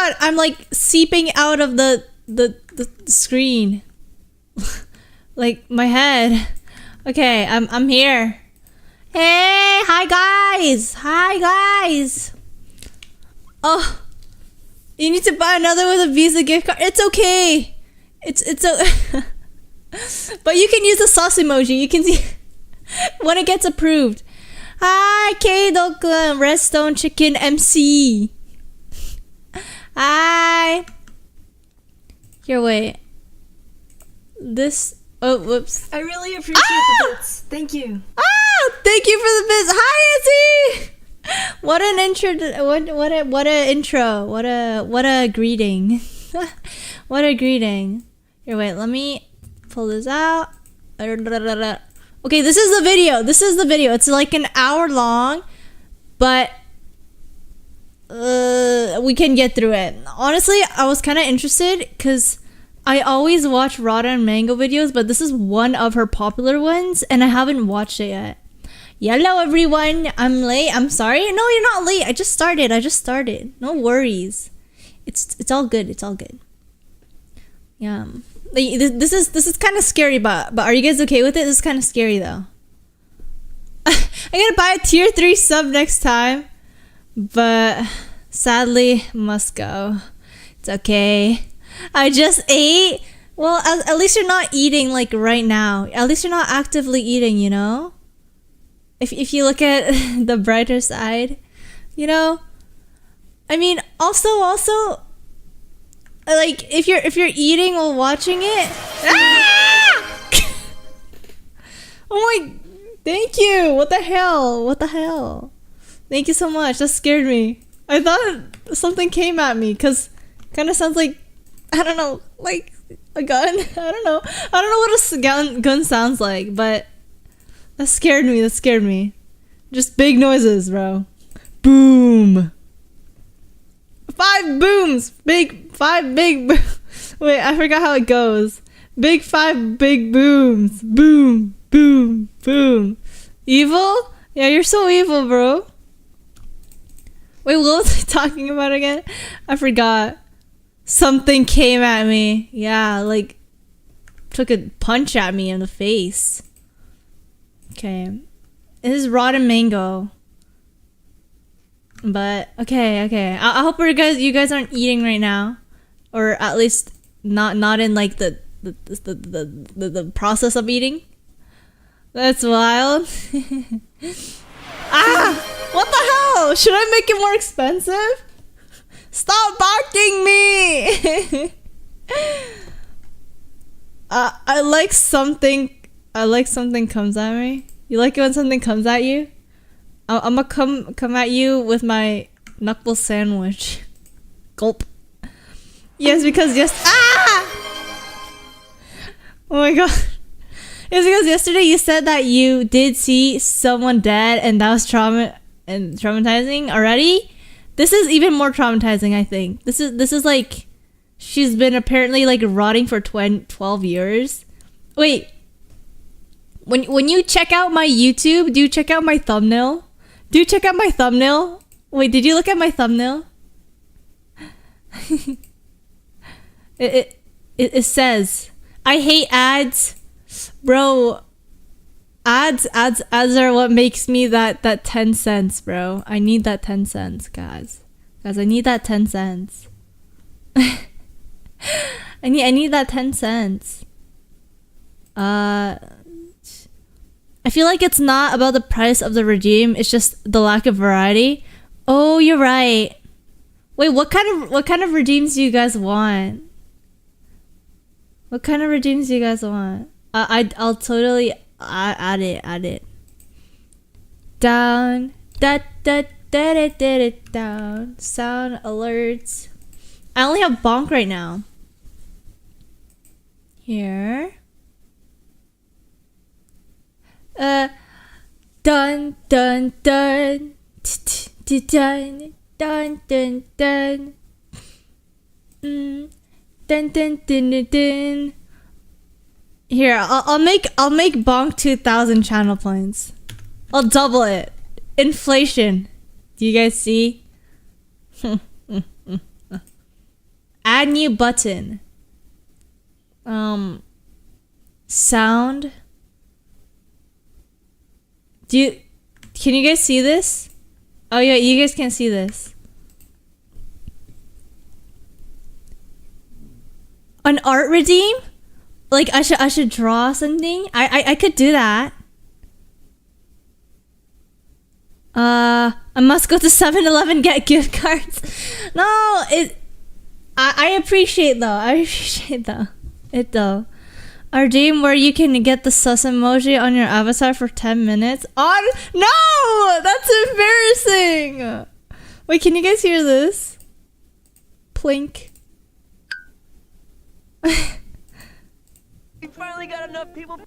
god, I'm like seeping out of the screen. Like my head. Okay, I'm here. Hey, hi guys. Hi guys. Oh, you need to buy another with a Visa gift card. It's okay. It's but you can use the sauce emoji. You can see when it gets approved. Hi, Keido-kun, Redstone Chicken MC. Hi. Here, wait. This. Oh, whoops. I really appreciate the bits. Thank you. Thank you for the bits. Hi, Izzy. What an intro! What a intro! What a greeting! What a greeting! Here, wait. Let me pull this out. Okay, this is the video. This is the video. It's like an hour long, but we can get through it. Honestly, I was kind of interested because I always watch Rada and Mango videos, but this is one of her popular ones, and I haven't watched it yet. Hello everyone, I'm late. I'm sorry. No, you're not late. I just started. No worries. It's all good. It's all good. Yeah. This is kind of scary, but are you guys okay with it? This is kind of scary though. I'm gonna buy a tier 3 sub next time, but sadly must go. It's okay. I just ate. Well, at least you're not eating like right now. At least you're not actively eating, you know? If you look at the brighter side, you know? I mean, also like if you're eating while watching it. Ah! Oh my, thank you. What the hell? What the hell? Thank you so much. That scared me. I thought something came at me cuz kind of sounds like, I don't know, like a gun. I don't know what a gun sounds like, but that scared me. That scared me. Just big noises, bro. Boom. 5 booms. Five big. Wait, I forgot how it goes. 5 big booms. Boom, boom, boom. Evil? Yeah, you're so evil, bro. Wait, what was I talking about again? I forgot. Something came at me. Yeah, like took a punch at me in the face. Okay, this is rotten mango. But okay. I hope you guys aren't eating right now, or at least not in like the process of eating. That's wild. What the hell? Should I make it more expensive? Stop barking me. I like something comes at me. You like it when something comes at you? I'm gonna come at you with my knuckle sandwich. Gulp. Yes, because oh my god. It's because yesterday you said that you did see someone dead and that was traumatizing already. This is even more traumatizing, I think. This is like she's been apparently like rotting for 12 years. Wait. When you check out my YouTube, do you check out my thumbnail? Do you check out my thumbnail? Wait, did you look at my thumbnail? It says, I hate ads. Bro, ads are what makes me that 10 cents, bro. I need that 10 cents, guys. Guys, I need that 10 cents. I need that 10 cents. I feel like it's not about the price of the redeem, it's just the lack of variety. Oh, you're right. Wait, what kind of redeems do you guys want? What kind of redeems do you guys want? I'll totally add it. Down, da da da da da down. Sound alerts. I only have bonk right now. Here. Dun dun dun dun dun dun dun. Dun dun dun dun dun. Here, I'll make bonk 2,000 channel points. I'll double it. Inflation. Do you guys see? Add new button. Sound. Can you guys see this? Oh yeah, you guys can't see this. An art redeem? Like I should draw something? I could do that. I must go to 7-Eleven get gift cards. No, I appreciate though. I appreciate though. A redeem where you can get the sus emoji on your avatar for 10 minutes. No! That's embarrassing! Wait, can you guys hear this? Plink. We finally got enough people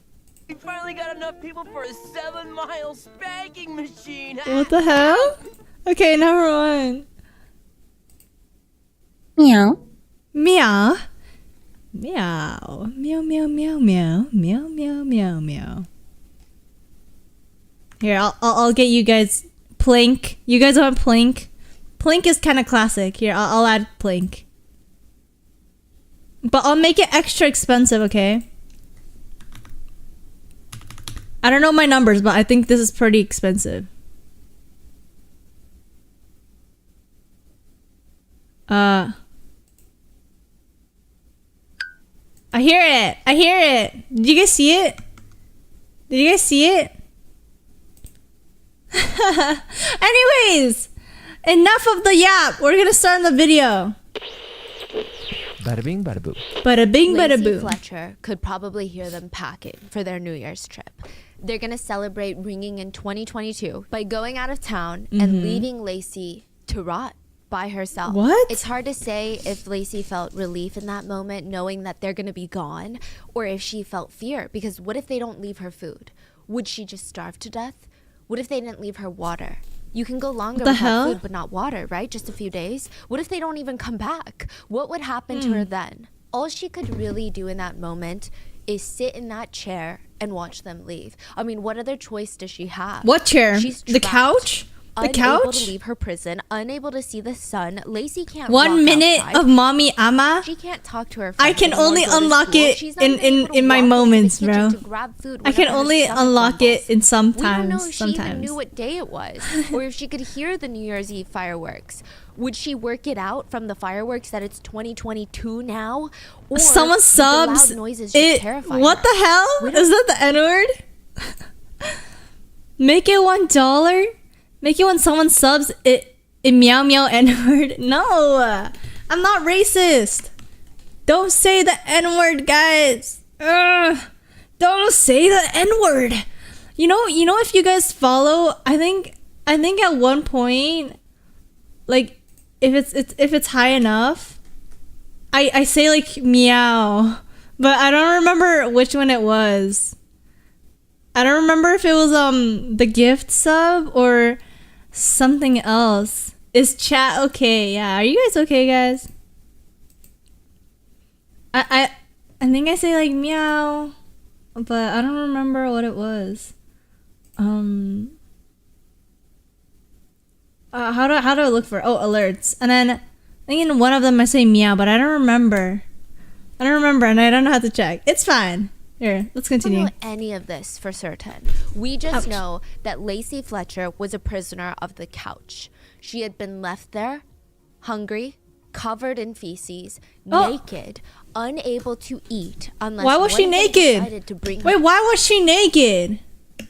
for a 7-mile spanking machine. What the hell? Okay, never mind. Meow. Meow. Meow. Meow, meow, meow, meow. Meow, meow, meow, meow. Here, I'll get you guys Plink. You guys want Plink? Plink is kind of classic. Here, I'll add Plink. But I'll make it extra expensive, okay? I don't know my numbers, but I think this is pretty expensive. I hear it. I hear it. Did you guys see it? Did you guys see it? Anyways, enough of the yap. We're gonna start the video. Bada bing, bada boo. Bada bing, bada Lacey boo. Fletcher could probably hear them packing for their New Year's trip. They're gonna celebrate ringing in 2022 by going out of town and leaving Lacey to rot by herself. What? It's hard to say if Lacey felt relief in that moment knowing that they're gonna be gone, or if she felt fear, because what if they don't leave her food? Would she just starve to death? What if they didn't leave her water? You can go longer without hell? food but not water, right? Just a few days. What if they don't even come back? What would happen to her then? All she could really do in that moment is sit in that chair and watch them leave. I mean, what other choice does she have? What chair? She's The trapped, couch? The unable couch? to leave her prison, unable to see the sun. Lacey can't 1 walk minute outside. of mommy ama. She can't talk to her I friends can anymore, only go to unlock school. it She's not even able to in my walk into the moments, kitchen bro. to grab food I can whenever her only stomach unlock it rumbles. in some We don't know times. if she even Sometimes. knew what day it was, or if she could hear the New Year's Eve fireworks. Would she work it out from the fireworks that it's 2022 now? Or Someone would the subs loud noises just it. terrify What her? the hell? We don't- Is that the N word? Make it $1. Make it when someone subs it meow meow N word. No, I'm not racist. Don't say the N word, guys. Don't say the N word. You know if you guys follow, I think at one point, like if it's high enough, I say like meow, but I don't remember which one it was. I don't remember if it was the gift sub or something else. Is chat okay? Yeah, are you guys okay, guys? I think I say like meow, but I don't remember what it was. How do I look for it? Oh, alerts. And then I think in one of them I say meow, but I don't remember. And I don't know how to check. It's fine. Here, let's We don't continue. know any of this for certain. We just Ouch. know that Lacey Fletcher was a prisoner of the couch. She had been left there, hungry, covered in feces, Oh. naked, unable to eat unless Why was she one of them naked? decided to bring Wait, why was she naked?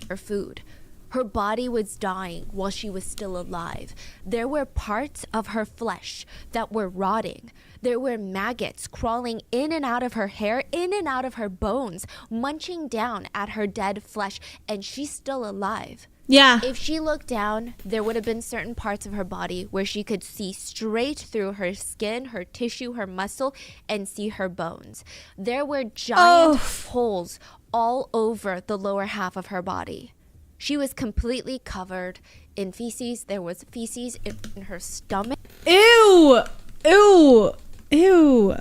her food. Her body was dying while she was still alive. There were parts of her flesh that were rotting. There were maggots crawling in and out of her hair, in and out of her bones, munching down at her dead flesh, and she's still alive. Yeah. If she looked down, there would have been certain parts of her body where she could see straight through her skin, her tissue, her muscle, and see her bones. There were giant holes all over the lower half of her body. She was completely covered in feces. There was feces in her stomach. Ew! Ew! Ew!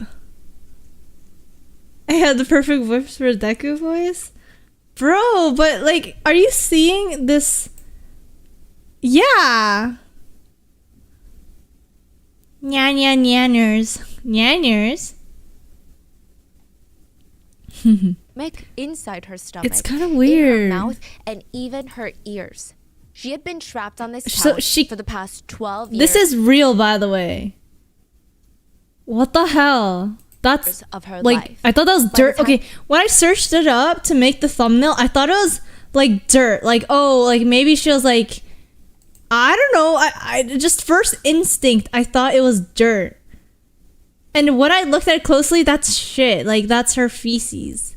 I had the perfect voice for Deku voice? Bro, but like, are you seeing this? Yeah! Nya nyanners. Nyanners? Inside her stomach. It's kind of in weird. her mouth, and even her ears. She had been trapped on this So couch for the past 12 years. This is real, by the way. What the hell? That's of her like, life. I thought that was By the dirt. time- Okay, when I searched it up to make the thumbnail, I thought it was like dirt. Like, oh, like maybe she was like, I don't know. I just first instinct, I thought it was dirt. And when I looked at it closely, that's shit. Like, that's her feces.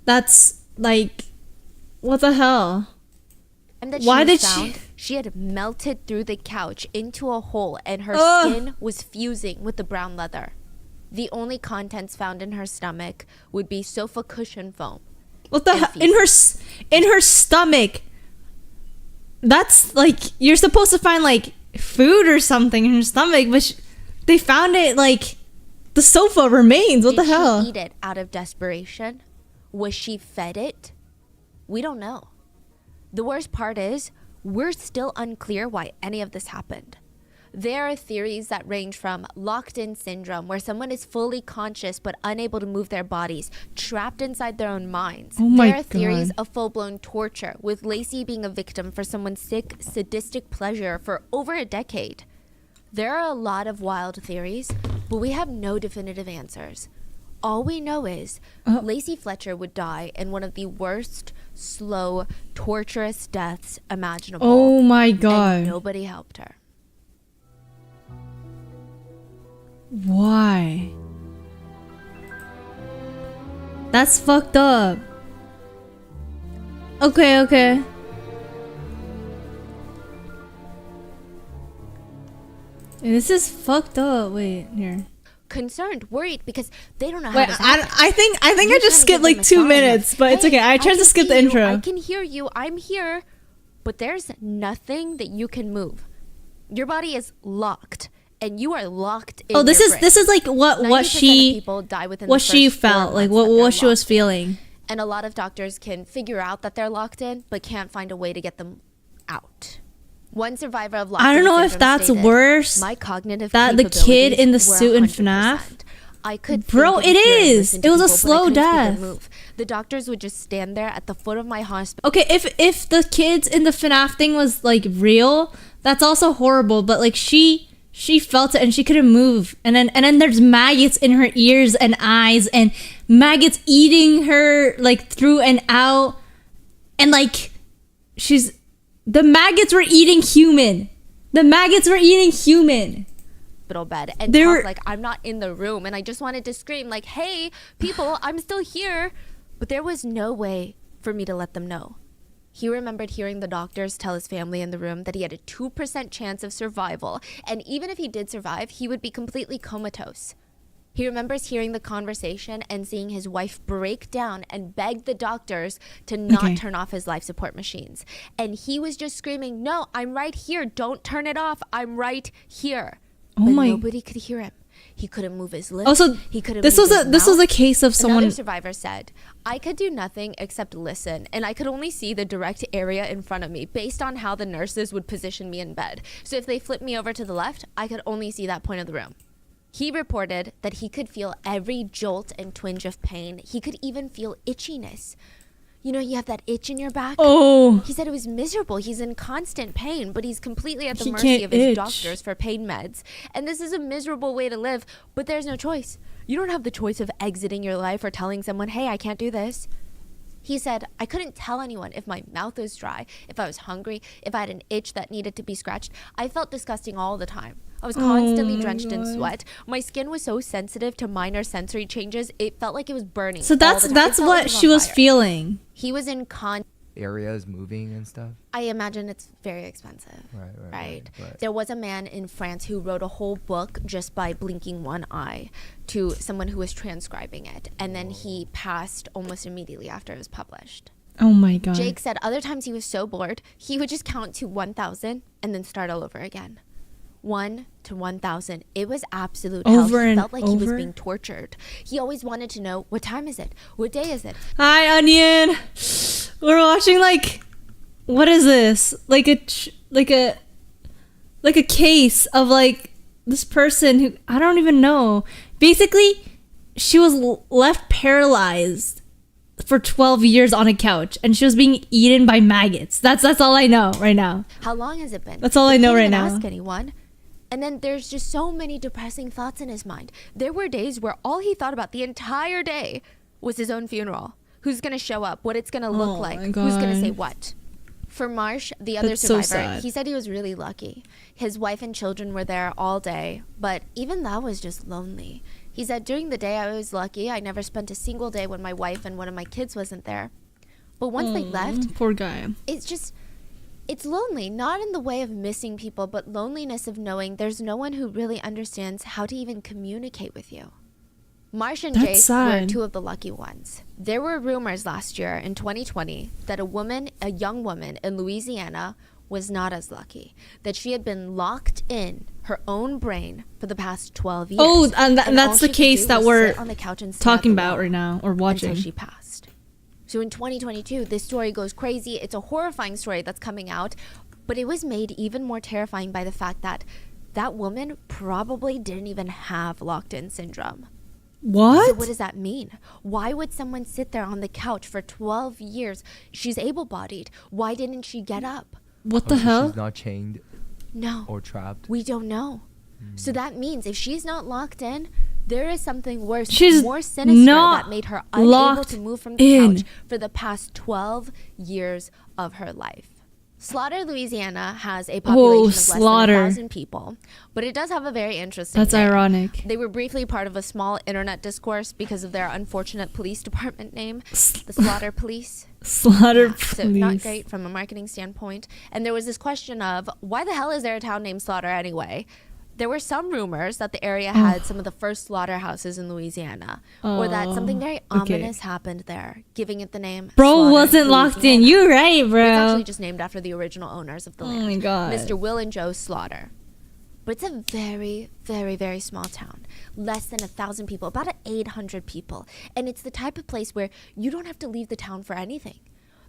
That's like, what the hell? And that Why she did found, she had melted through the couch into a hole, and her Ugh. skin was fusing with the brown leather. The only contents found in her stomach would be sofa cushion foam. What the And hell? In her stomach. That's like, you're supposed to find like food or something in her stomach, but they found it like the sofa remains. What Did the hell? she eat it out of desperation? Was she fed it? We don't know. The worst part is, we're still unclear why any of this happened. There are theories that range from locked-in syndrome, where someone is fully conscious but unable to move their bodies, trapped inside their own minds. Oh my there are theories God. of full-blown torture, with Lacey being a victim for someone's sick, sadistic pleasure for over a decade. There are a lot of wild theories, but we have no definitive answers. All we know is Lacey Fletcher would die in one of the worst, slow, torturous deaths imaginable. Oh my And god. nobody helped her. Why? That's fucked up. Okay. This is fucked up. Wait, here. Concerned, worried, because they don't know how Wait, this happened. I think You're I trying just to skipped give them like a 2 sign of, minutes, but it's "Hey, okay. I tried can to skip see the you, intro. I can hear you. I'm here. But there's nothing that you can move. Your body is locked, and you are locked in Oh, this your is brain. like what 90% of she people die within what the she first 4 felt like, months that what they're she was locked in. feeling. And a lot of doctors can figure out that they're locked in, but can't find a way to get them out. One survivor of locked-in I don't know if syndrome that's stated, worse. My cognitive That the kid in the capabilities were suit in 100%. FNAF. I could Bro, think and it hear and is. listen to It was a people, but I slow couldn't speak or death. move. The doctors would just stand there at the foot of my hospital. Okay, if the kids in the FNAF thing was like real, that's also horrible. But like she felt it and she couldn't move, and then there's maggots in her ears and eyes, and maggots eating her like through and out, and like the maggots were eating human. The maggots were eating human. Bed and They talk were- like I'm not in the room, and I just wanted to scream like, hey people, I'm still here, but there was no way for me to let them know. He remembered hearing the doctors tell his family in the room that he had a 2% chance of survival, and even if he did survive, he would be completely comatose. He remembers hearing the conversation and seeing his wife break down and beg the doctors to not Okay. turn off his life support machines, and he was just screaming, no, I'm right here, don't turn it off, I'm right here. Oh But my- nobody could hear him. He couldn't move his lips. Also, he couldn't this move was his this was mouth. a case of someone. Another survivor said, I could do nothing except listen, and I could only see the direct area in front of me based on how the nurses would position me in bed. So if they flipped me over to the left, I could only see that point of the room. He reported that he could feel every jolt and twinge of pain. He could even feel itchiness. You know, you have that itch in your back? Oh, He said it was miserable. He's in constant pain, but he's completely at the He mercy can't of his itch. doctors for pain meds. And this is a miserable way to live, but there's no choice. You don't have the choice of exiting your life or telling someone, hey, I can't do this. He said, I couldn't tell anyone if my mouth was dry, if I was hungry, if I had an itch that needed to be scratched. I felt disgusting all the time. I was constantly my drenched in God. sweat. My skin was so sensitive to minor sensory changes, it felt like it was burning. so all that's the time. It that's felt like what it she on was fire. feeling. He was in Areas moving and stuff. I imagine it's very expensive. Right. There was a man in France who wrote a whole book just by blinking one eye to someone who was transcribing it. And then he passed almost immediately after it was published. Oh my god. Jake said other times he was so bored, he would just count to 1,000 and then start all over again. 1 to 1,000. It was absolute hell. Over He and felt like he was over? being tortured. He always wanted to know, what time is it? What day is it? Hi, Onion. We're watching like, what is this? Like a case of like this person who I don't even know. Basically, she was left paralyzed for 12 years on a couch, and she was being eaten by maggots. That's all I know right now. How long has it been? That's all I know right now. Ask anyone. And then there's just so many depressing thoughts in his mind. There were days where all he thought about the entire day was his own funeral. Who's gonna show up? What it's gonna look like? Who's gonna say what? For Marsh, the other survivor, he said he was really lucky. His wife and children were there all day, but even that was just lonely. He said, during the day I was lucky. I never spent a single day when my wife and one of my kids wasn't there. But once they left, poor guy. It's lonely, not in the way of missing people, but loneliness of knowing there's no one who really understands how to even communicate with you. Marsh and Jace were two of the lucky ones. There were rumors last year in 2020 that a young woman in Louisiana was not as lucky, that she had been locked in her own brain for the past 12 years. Oh, and that's the case that we're talking about right now, or watching. Until she passed. So in 2022, this story goes crazy. It's a horrifying story that's coming out, but it was made even more terrifying by the fact that that woman probably didn't even have locked-in syndrome. What? So what does that mean? Why would someone sit there on the couch for 12 years? She's able-bodied. Why didn't she get up? What the hell? She's not chained. No. Or trapped. We don't know. So that means if she's not locked in, there is something worse, She's more sinister that made her unable to move from the couch for the past 12 years of her life. Slaughter, Louisiana has a population of less than 1,000 people, but it does have a very interesting name. Ironic. They were briefly part of a small internet discourse because of their unfortunate police department name, the Slaughter Police. Slaughter Police. So not great from a marketing standpoint. And there was this question of, why the hell is there a town named Slaughter anyway? There were some rumors that the area had some of the first slaughterhouses in Louisiana, or that something very ominous happened there, giving it the name Bro Slaughter, wasn't locked in. You're right, bro. It's actually just named after the original owners of the land. Oh my god. Mr. Will and Joe Slaughter. But it's a very, very, very small town. Less than 1,000 people, about 800 people. And it's the type of place where you don't have to leave the town for anything.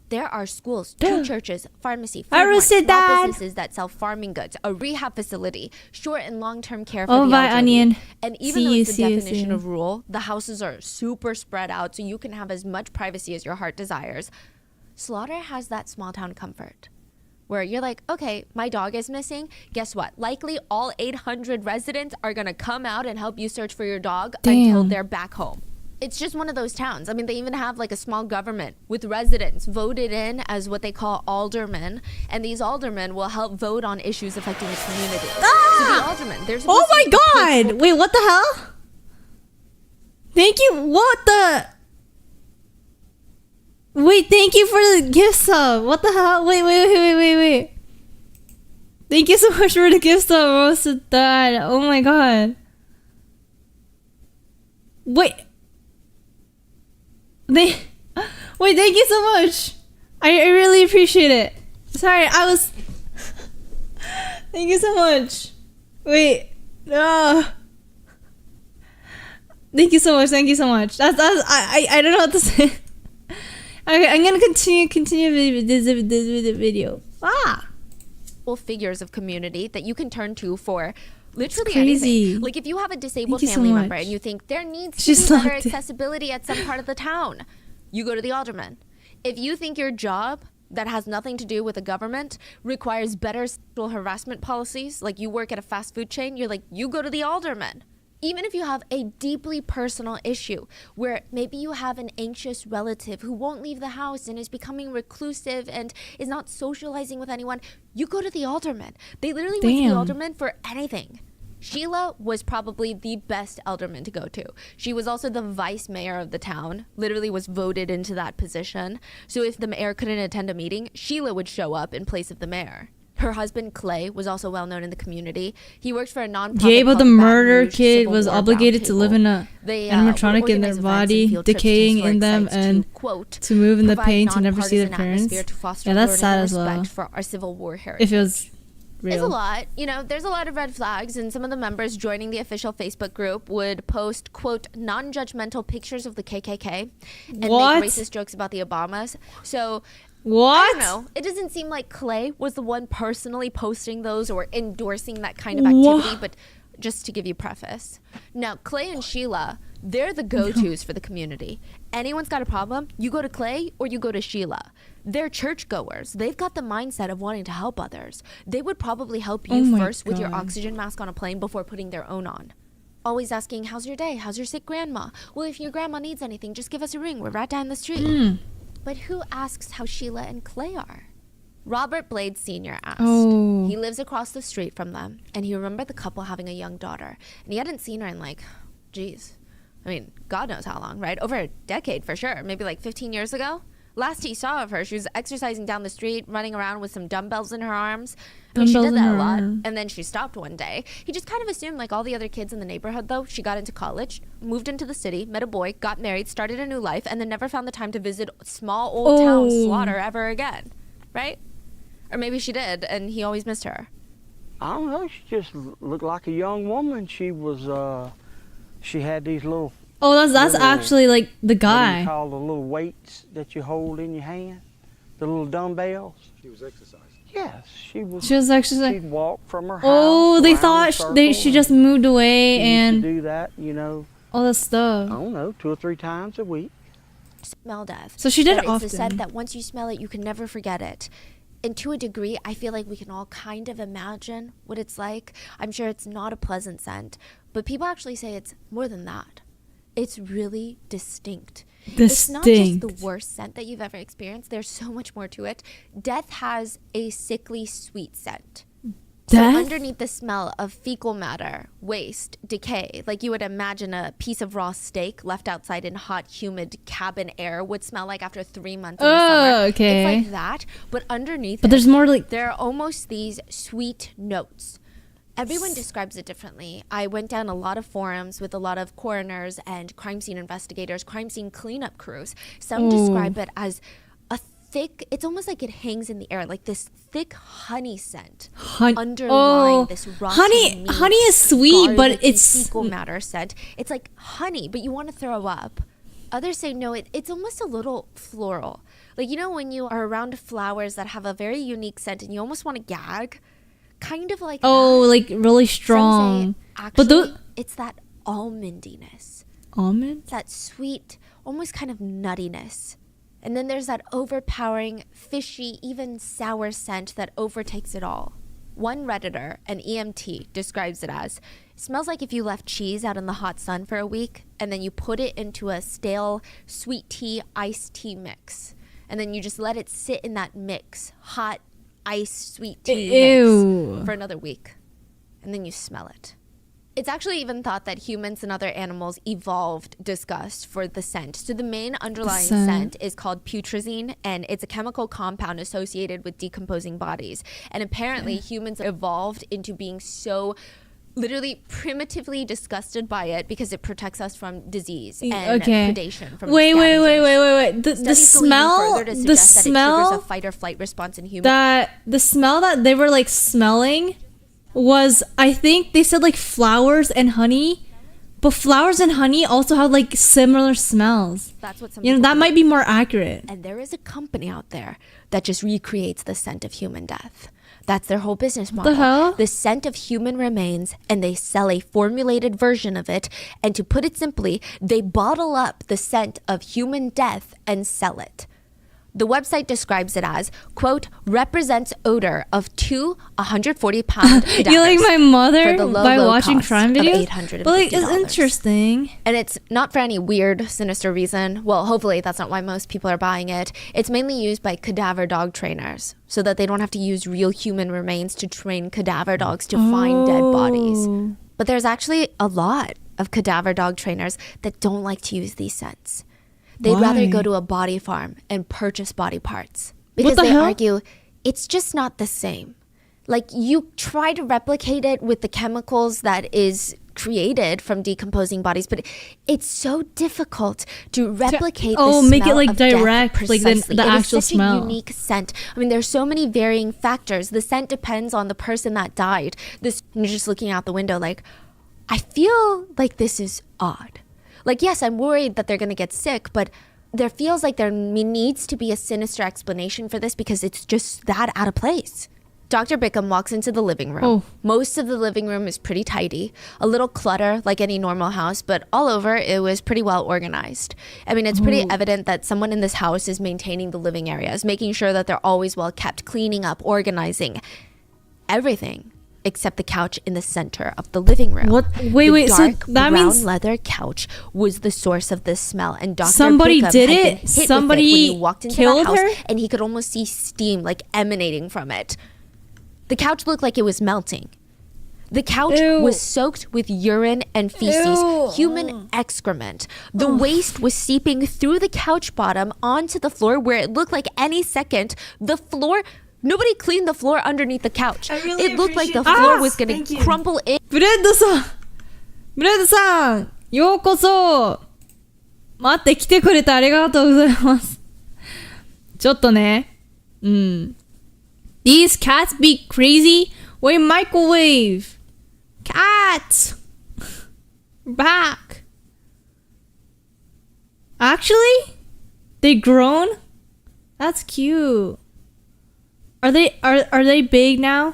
There are schools, 2 churches, pharmacy, food mart, small businesses that sell farming goods, a rehab facility, short and long-term care for the elderly. Onion. And even though it's the definition of rural, the houses are super spread out, so you can have as much privacy as your heart desires. Slaughter has that small-town comfort, where you're like, okay, my dog is missing. Guess what? Likely all 800 residents are going to come out and help you search for your dog until they're back home. It's just one of those towns. I mean, they even have like a small government with residents voted in as what they call aldermen. And these aldermen will help vote on issues affecting the community. So the aldermen, there's oh my god! Wait, what the hell? Thank you. What the? Wait, thank you for the gift sub. What the hell? Wait. Thank you so much for the gift sub, roasted that. Oh my god. Wait, thank you so much. I really appreciate it. Sorry, I was... Thank you so much. Wait, no. Thank you so much. That's I don't know what to say. Okay, I'm gonna continue this video. Figures of community that you can turn to for literally anything. Like if you have a disabled family member and you think there needs to be better accessibility at some part of the town, you go to the alderman. If you think your job that has nothing to do with the government requires better sexual harassment policies, like you work at a fast food chain, you're like, you go to the alderman. Even if you have a deeply personal issue where maybe you have an anxious relative who won't leave the house and is becoming reclusive and is not socializing with anyone, you go to the alderman. They literally went to the alderman for anything. Sheila was probably the best alderman to go to. She was also the vice mayor of the town, literally was voted into that position. So if the mayor couldn't attend a meeting, Sheila would show up in place of the mayor. Her husband, Clay, was also well known in the community. He worked for a nonprofit. Gabe of the murder kid was obligated to live in a animatronic in their body, decaying in them, and to move in the pain to never see their parents. Yeah, that's sad as well. For our Civil War heritage. If it was real. It's a lot. You know, there's a lot of red flags, and some of the members joining the official Facebook group would post, quote, non-judgmental pictures of the KKK and make racist jokes about the Obamas. So... I don't know. It doesn't seem like Clay was the one personally posting those or endorsing that kind of activity, but just to give you preface. Now, Clay and Sheila, they're the go-tos for the community. Anyone's got a problem, you go to Clay or you go to Sheila. They're churchgoers. They've got the mindset of wanting to help others. They would probably help you first with your oxygen mask on a plane before putting their own on. Always asking, how's your day? How's your sick grandma? Well, if your grandma needs anything, just give us a ring. We're right down the street. But who asks how Sheila and Clay are? Robert Blade Sr. asked. He lives across the street from them, and he remembered the couple having a young daughter. And he hadn't seen her in I mean, God knows how long, right? Over a decade for sure. Maybe like 15 years ago. Last he saw of her, she was exercising down the street, running around with some dumbbells in her arms. I mean, she did that a lot. And then she stopped one day. He just kind of assumed, like all the other kids in the neighborhood, though, she got into college, moved into the city, met a boy, got married, started a new life, and then never found the time to visit small old town Slaughter ever again. Right? Or maybe she did, and he always missed her. I don't know. She just looked like a young woman. She was, she had these little... Oh, that's actually like the What do guy. you call the little weights that you hold in your hand? The little dumbbells? She was exercising. Yes, she was. She was actually She'd walk from her house. Oh, they around thought the she circle, just moved away and and she used to do that, you know, all that I stuff. don't know, 2 or 3 times a week. Smell death. So she did But often. It's the scent that once you smell it, you can never forget it. And to a degree, I feel like we can all kind of imagine what it's like. I'm sure it's not a pleasant scent, but people actually say it's more than that. It's really distinct. It's not just the worst scent that you've ever experienced. There's so much more to it. Death has a sickly sweet scent. Death? So underneath the smell of fecal matter, waste, decay, like you would imagine a piece of raw steak left outside in hot, humid cabin air would smell like after 3 months in the summer. Okay. It's like that, but underneath But it, there's more like there are almost these sweet notes. Everyone describes it differently. I went down a lot of forums with a lot of coroners and crime scene investigators, crime scene cleanup crews. Some describe it as a thick, it's almost like it hangs in the air, like this thick honey scent underlying this rotten meat, honey is sweet, but garlicky it's fecal matter scent. It's like honey, but you want to throw up. Others say no, it's almost a little floral. Like, you know, when you are around flowers that have a very unique scent and you almost want to gag? Kind of like that. like really Some strong. say, actually, But those it's that almondiness. almond? It's that sweet, almost kind of nuttiness. And then there's that overpowering, fishy, even sour scent that overtakes it all. One Redditor, an EMT, describes it as, smells like if you left cheese out in the hot sun for a week and then you put it into a stale sweet tea, iced tea mix. And then you just let it sit in that mix, hot, iced sweet tea mix for another week. And then you smell it. It's actually even thought that humans and other animals evolved disgust for the scent. So the main underlying scent is called putrescine, and it's a chemical compound associated with decomposing bodies. And apparently humans evolved into being so literally primitively disgusted by it because it protects us from disease and predation from Wait. The Studies go even smell, further to the suggest that it smell, triggers a fight or flight response in humans. the smell that they were like smelling was, I think they said like flowers and honey, but flowers and honey also have like similar smells. That's what some You know, people that might be more accurate. And there is a company out there that just recreates the scent of human death. That's their whole business model. The hell? The scent of human remains, and they sell a formulated version of it. And to put it simply, they bottle up the scent of human death and sell it. The website describes it as, quote, represents odor of 2 140-pound cadavers. You like my mother for the low, by low watching cost crime of videos? $850. But like, it's interesting. And it's not for any weird, sinister reason. Well, hopefully that's not why most people are buying it. It's mainly used by cadaver dog trainers so that they don't have to use real human remains to train cadaver dogs to find dead bodies. But there's actually a lot of cadaver dog trainers that don't like to use these scents. They'd rather go to a body farm and purchase body parts. Because they argue it's just not the same. Like, you try to replicate it with the chemicals that is created from decomposing bodies, but it's so difficult to replicate the make it smell like of death direct, like the precisely. actual It is such smell. a unique scent. I mean, there's so many varying factors. The scent depends on the person that died. You're just looking out the window like, I feel like this is odd. Like, yes, I'm worried that they're going to get sick, but there feels like there needs to be a sinister explanation for this because it's just that out of place. Dr. Bickham walks into the living room. Oh. Most of the living room is pretty tidy, a little clutter like any normal house, but all over it was pretty well organized. I mean, it's pretty evident that someone in this house is maintaining the living areas, making sure that they're always well kept, cleaning up, organizing everything except the couch in the center of the living room. What? Wait, The so dark that brown means leather couch was the source of this smell, and Dr. Somebody Bickham did had been it? hit with Somebody it when he walked into killed the house, her? and he could almost see steam like emanating from it. The couch looked like it was melting. The couch Ew. was soaked with urine and feces, Ew. human excrement. The waste was seeping through the couch bottom onto the floor, where it looked like any second the floor. Nobody cleaned the floor underneath the couch. I really It looked like the appreciate floor that. was going Thank to you. crumple in. ブレッドさんブレッドさんようこそ待って来てくれてありがとうございますちょっとねThese cats be crazy. Wait, microwave. Cats. Back. Actually, they grown. That's cute. Are they big now?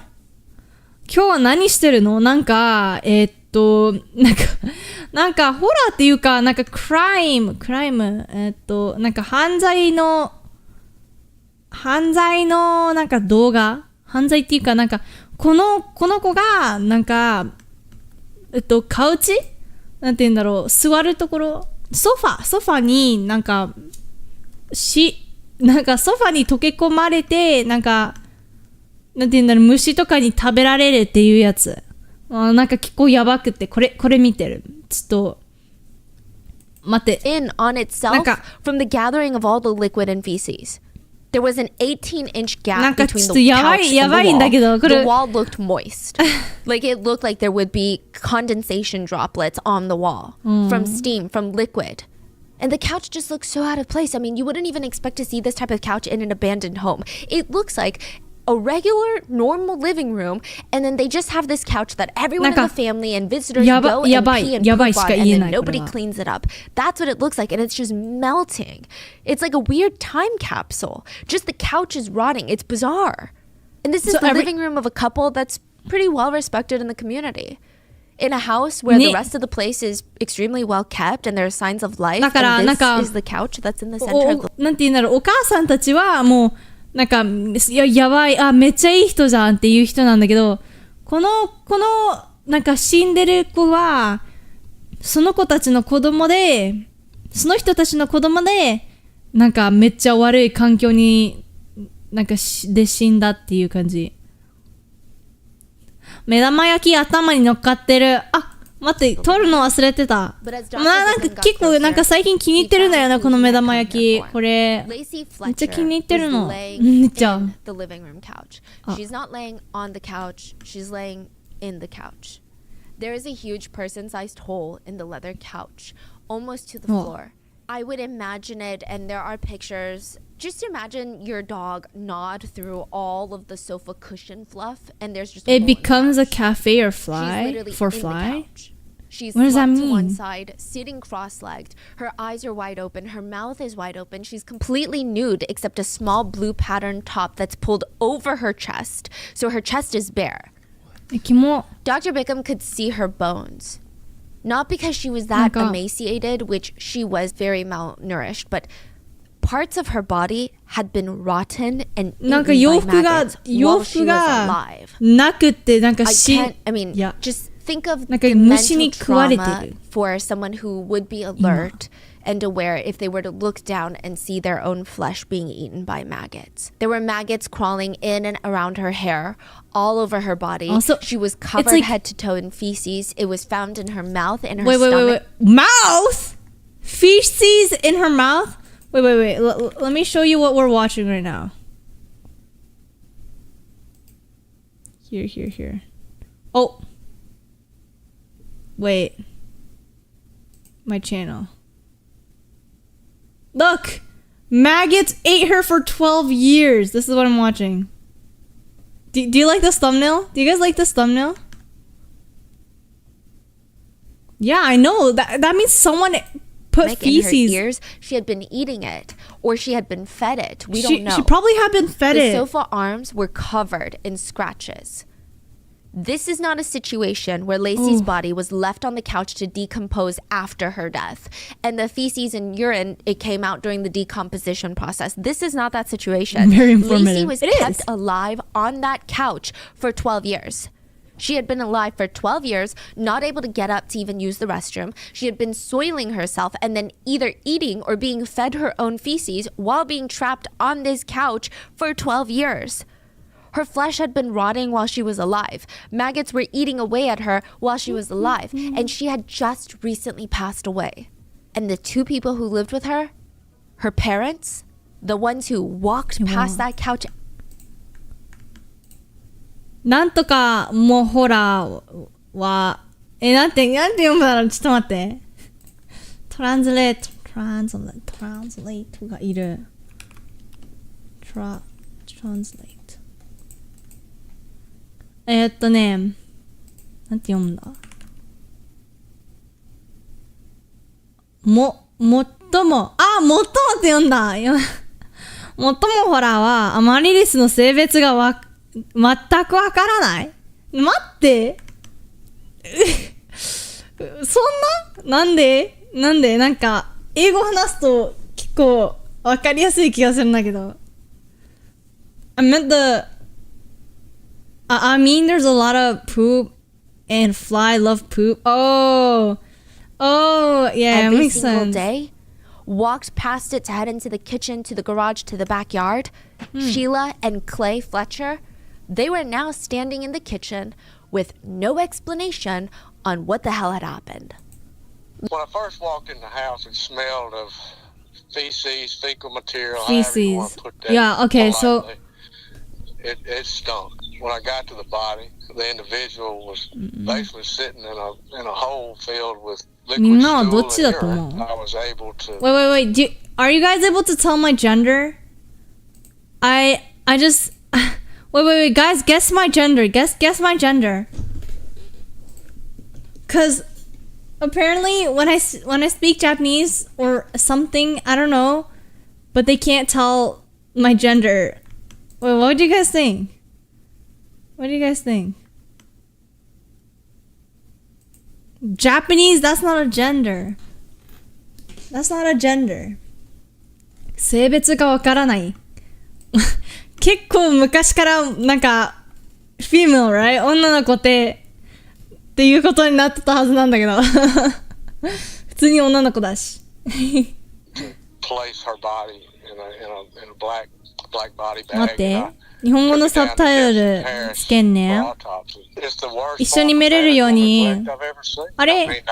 今日は何してるの？なんかなんかホラーっていうかなんかクライムなんか犯罪のなんか動画犯罪っていうかなんかこの子がなんかカウチなんて言うんだろう座るところソファになんかなんかソファに溶け込まれてなんかなんて言うんだろう虫とかに食べられるっていうやつなんか結構やばくてこれ見てるちょっと待って In on itself なんか from the gathering of all the liquid and feces. There was an 18-inch なん gap か between ちょっと the やば couch い and ん the だけど wall. こ The れ wall looked moist. Like it looked like there would be condensation droplets on the wall from steam, from liquid. And the couch just looks so out of place. I mean, you wouldn't even expect to see this type of couch in an abandoned home. It looks like a regular, normal living room, and then they just have this couch that everyone in the family and visitors go and pee and poop on, and then nobody cleans it up. That's what it looks like, and it's just melting. It's like a weird time capsule. Just the couch is rotting. It's bizarre. And this is the living room of a couple that's pretty well respected in the community. In a house where the rest of the place is extremely well kept and there are signs of life, and this is the couch that's in the center of the なんて言うんだろうお母さんたちはもうなんかやばいめっちゃいい人じゃんっていう人なんだけどこのなんか死んでる子はその子たちの子供でその人たちの子供でなんかめっちゃ悪い環境になんかで死んだっていう感じ目玉焼き頭に乗っかってる待って撮るの忘れてたなんか結構なんか最近気に入ってるんだよねこの目玉焼きこれ Lacey めっちゃ気 Fletcher に入ってる was の laying めっちゃ in the living room couch. She's not laying on the couch. She's laying in the couch. There is a huge person-sized hole in the leather couch, almost to the floor. I would imagine it, and there are pictures. Just imagine your dog gnawed through all of the sofa cushion fluff, and there's just a It hole in the becomes a couch. cafe or She's fly literally for in the fly couch. She's What does that slumped to one mean? side, sitting cross-legged. Her eyes are wide open. Her mouth is wide open. She's completely nude except a small blue pattern top that's pulled over her chest. So her chest is bare. キモ Dr. Bickham could see her bones. Not because she was that emaciated, which she was very malnourished, but parts of her body had been rotten and なんか eaten 洋 by 服が maggots while she was 洋服が alive. なくってなんか I し can't, I mean, いや just think of なんか the 虫 mental に食われて trauma る for someone who would be alert and aware if they were to look down and see their own flesh being eaten by maggots. There were maggots crawling in and around her hair, all over her body. Also, she was it's covered like- head to toe in feces. It was found in her mouth and her wait stomach. mouth feces in her mouth wait let me show you what we're watching right now here oh wait my channel look maggots ate her for 12 years this is what I'm watching do you like this thumbnail? Do you guys like this thumbnail? Yeah, I know. That means someone put stomach, in her feces. ears. She had been eating it, or she had been fed it. We She don't know. she probably had been fed The it. sofa arms were covered in scratches. This is not a situation where Lacey's body was left on the couch to decompose after her death. And the feces and urine, it came out during the decomposition process. This is not that situation. Very informative. Lacey was It kept is. alive on that couch for 12 years. She had been alive for 12 years, not able to get up to even use the restroom. She had been soiling herself and then either eating or being fed her own feces while being trapped on this couch for 12 years. Her flesh had been rotting while she was alive. Maggots were eating away at her while she was alive. And she had just recently passed away. And the two people who lived with her parents, the ones who walked past that couch. なんとかもホラーは、なんて読むだろう、ちょっと待って。トランスレートがいる。トランスレート。なんて読むんだ最もって読んだ。最もホラーは、アマリリスの性別が全くわからない。待って。そんななんでなんか、英語話すと結構わかりやすい気がするんだけど。I mean there's a lot of poop and fly love poop. Oh, yeah, it Every makes single sense. day, walked past it to head into the kitchen, to the garage, to the backyard. Sheila and Clay Fletcher, they were now standing in the kitchen with no explanation on what the hell had happened. When I first walked in the house, it smelled of feces, fecal material. Feces. Yeah, okay, so it stunk. When I got to the body, the individual was basically sitting in a hole filled with liquid stool and urine. I was able to. Wait. Are you guys able to tell my gender? I just wait, guys, guess my gender. Guess my gender. Cause apparently when I speak Japanese or something, I don't know, but they can't tell my gender. Wait, what do you guys think? Japanese, that's not a gender. 性別がわからない。結構昔からなんか female, right? 女の子っていうことになってたはずなんだけど。普通に女の子だし。place her body in a black body bag. 待って。日本語のサブタイトルつけんね。一緒に見れるように。あれ？日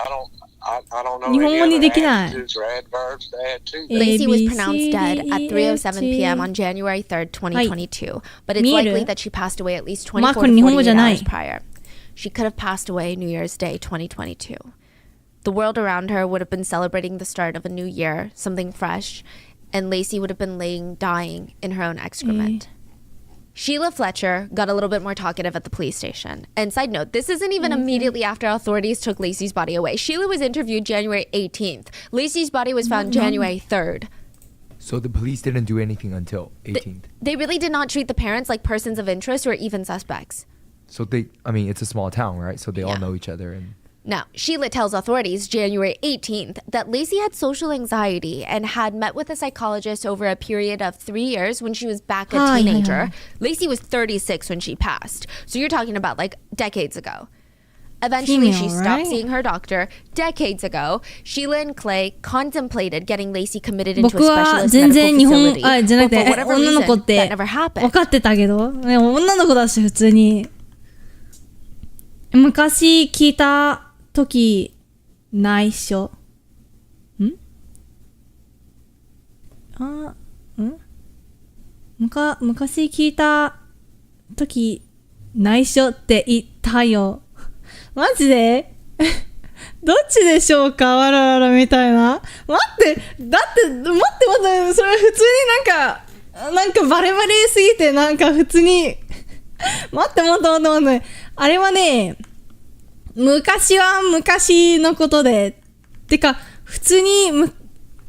本語にできない。Lacey was pronounced dead at 3:07 p.m. on January 3rd, 2022, but it's likely that she passed away at least 24 to 48 hours prior. She could have passed away New Year's Day 2022. The world around her would have been celebrating the start of a new year, something fresh, and Lacey would have been dying in her own excrement. Sheila Fletcher got a little bit more talkative at the police station. And side note, this isn't even immediately after authorities took Lacey's body away. Sheila was interviewed January 18th. Lacey's body was found January 3rd. So the police didn't do anything until 18th? They really did not treat the parents like persons of interest or even suspects. So it's a small town, right? So they all know each other. And Now, Sheila tells authorities January 18th that Lacey had social anxiety and had met with a psychologist over a period of 3 years when she was back a teenager. Lacey was 36 when she passed. So you're talking about like decades ago. Eventually, she stopped seeing her doctor decades ago. Sheila and Clay contemplated getting Lacey committed into a specialist medical facility. But for whatever reason, that never happened. 分かってたけど、女の子だし普通に。昔聞いた時内緒。昔聞いた時内緒って言ったよ。マジでどっちでしょうかわらわらみたいな。待って、待って、それ普通になんかバレバレすぎてなんか普通に待って。あれはね、昔は昔のことで、てか普通に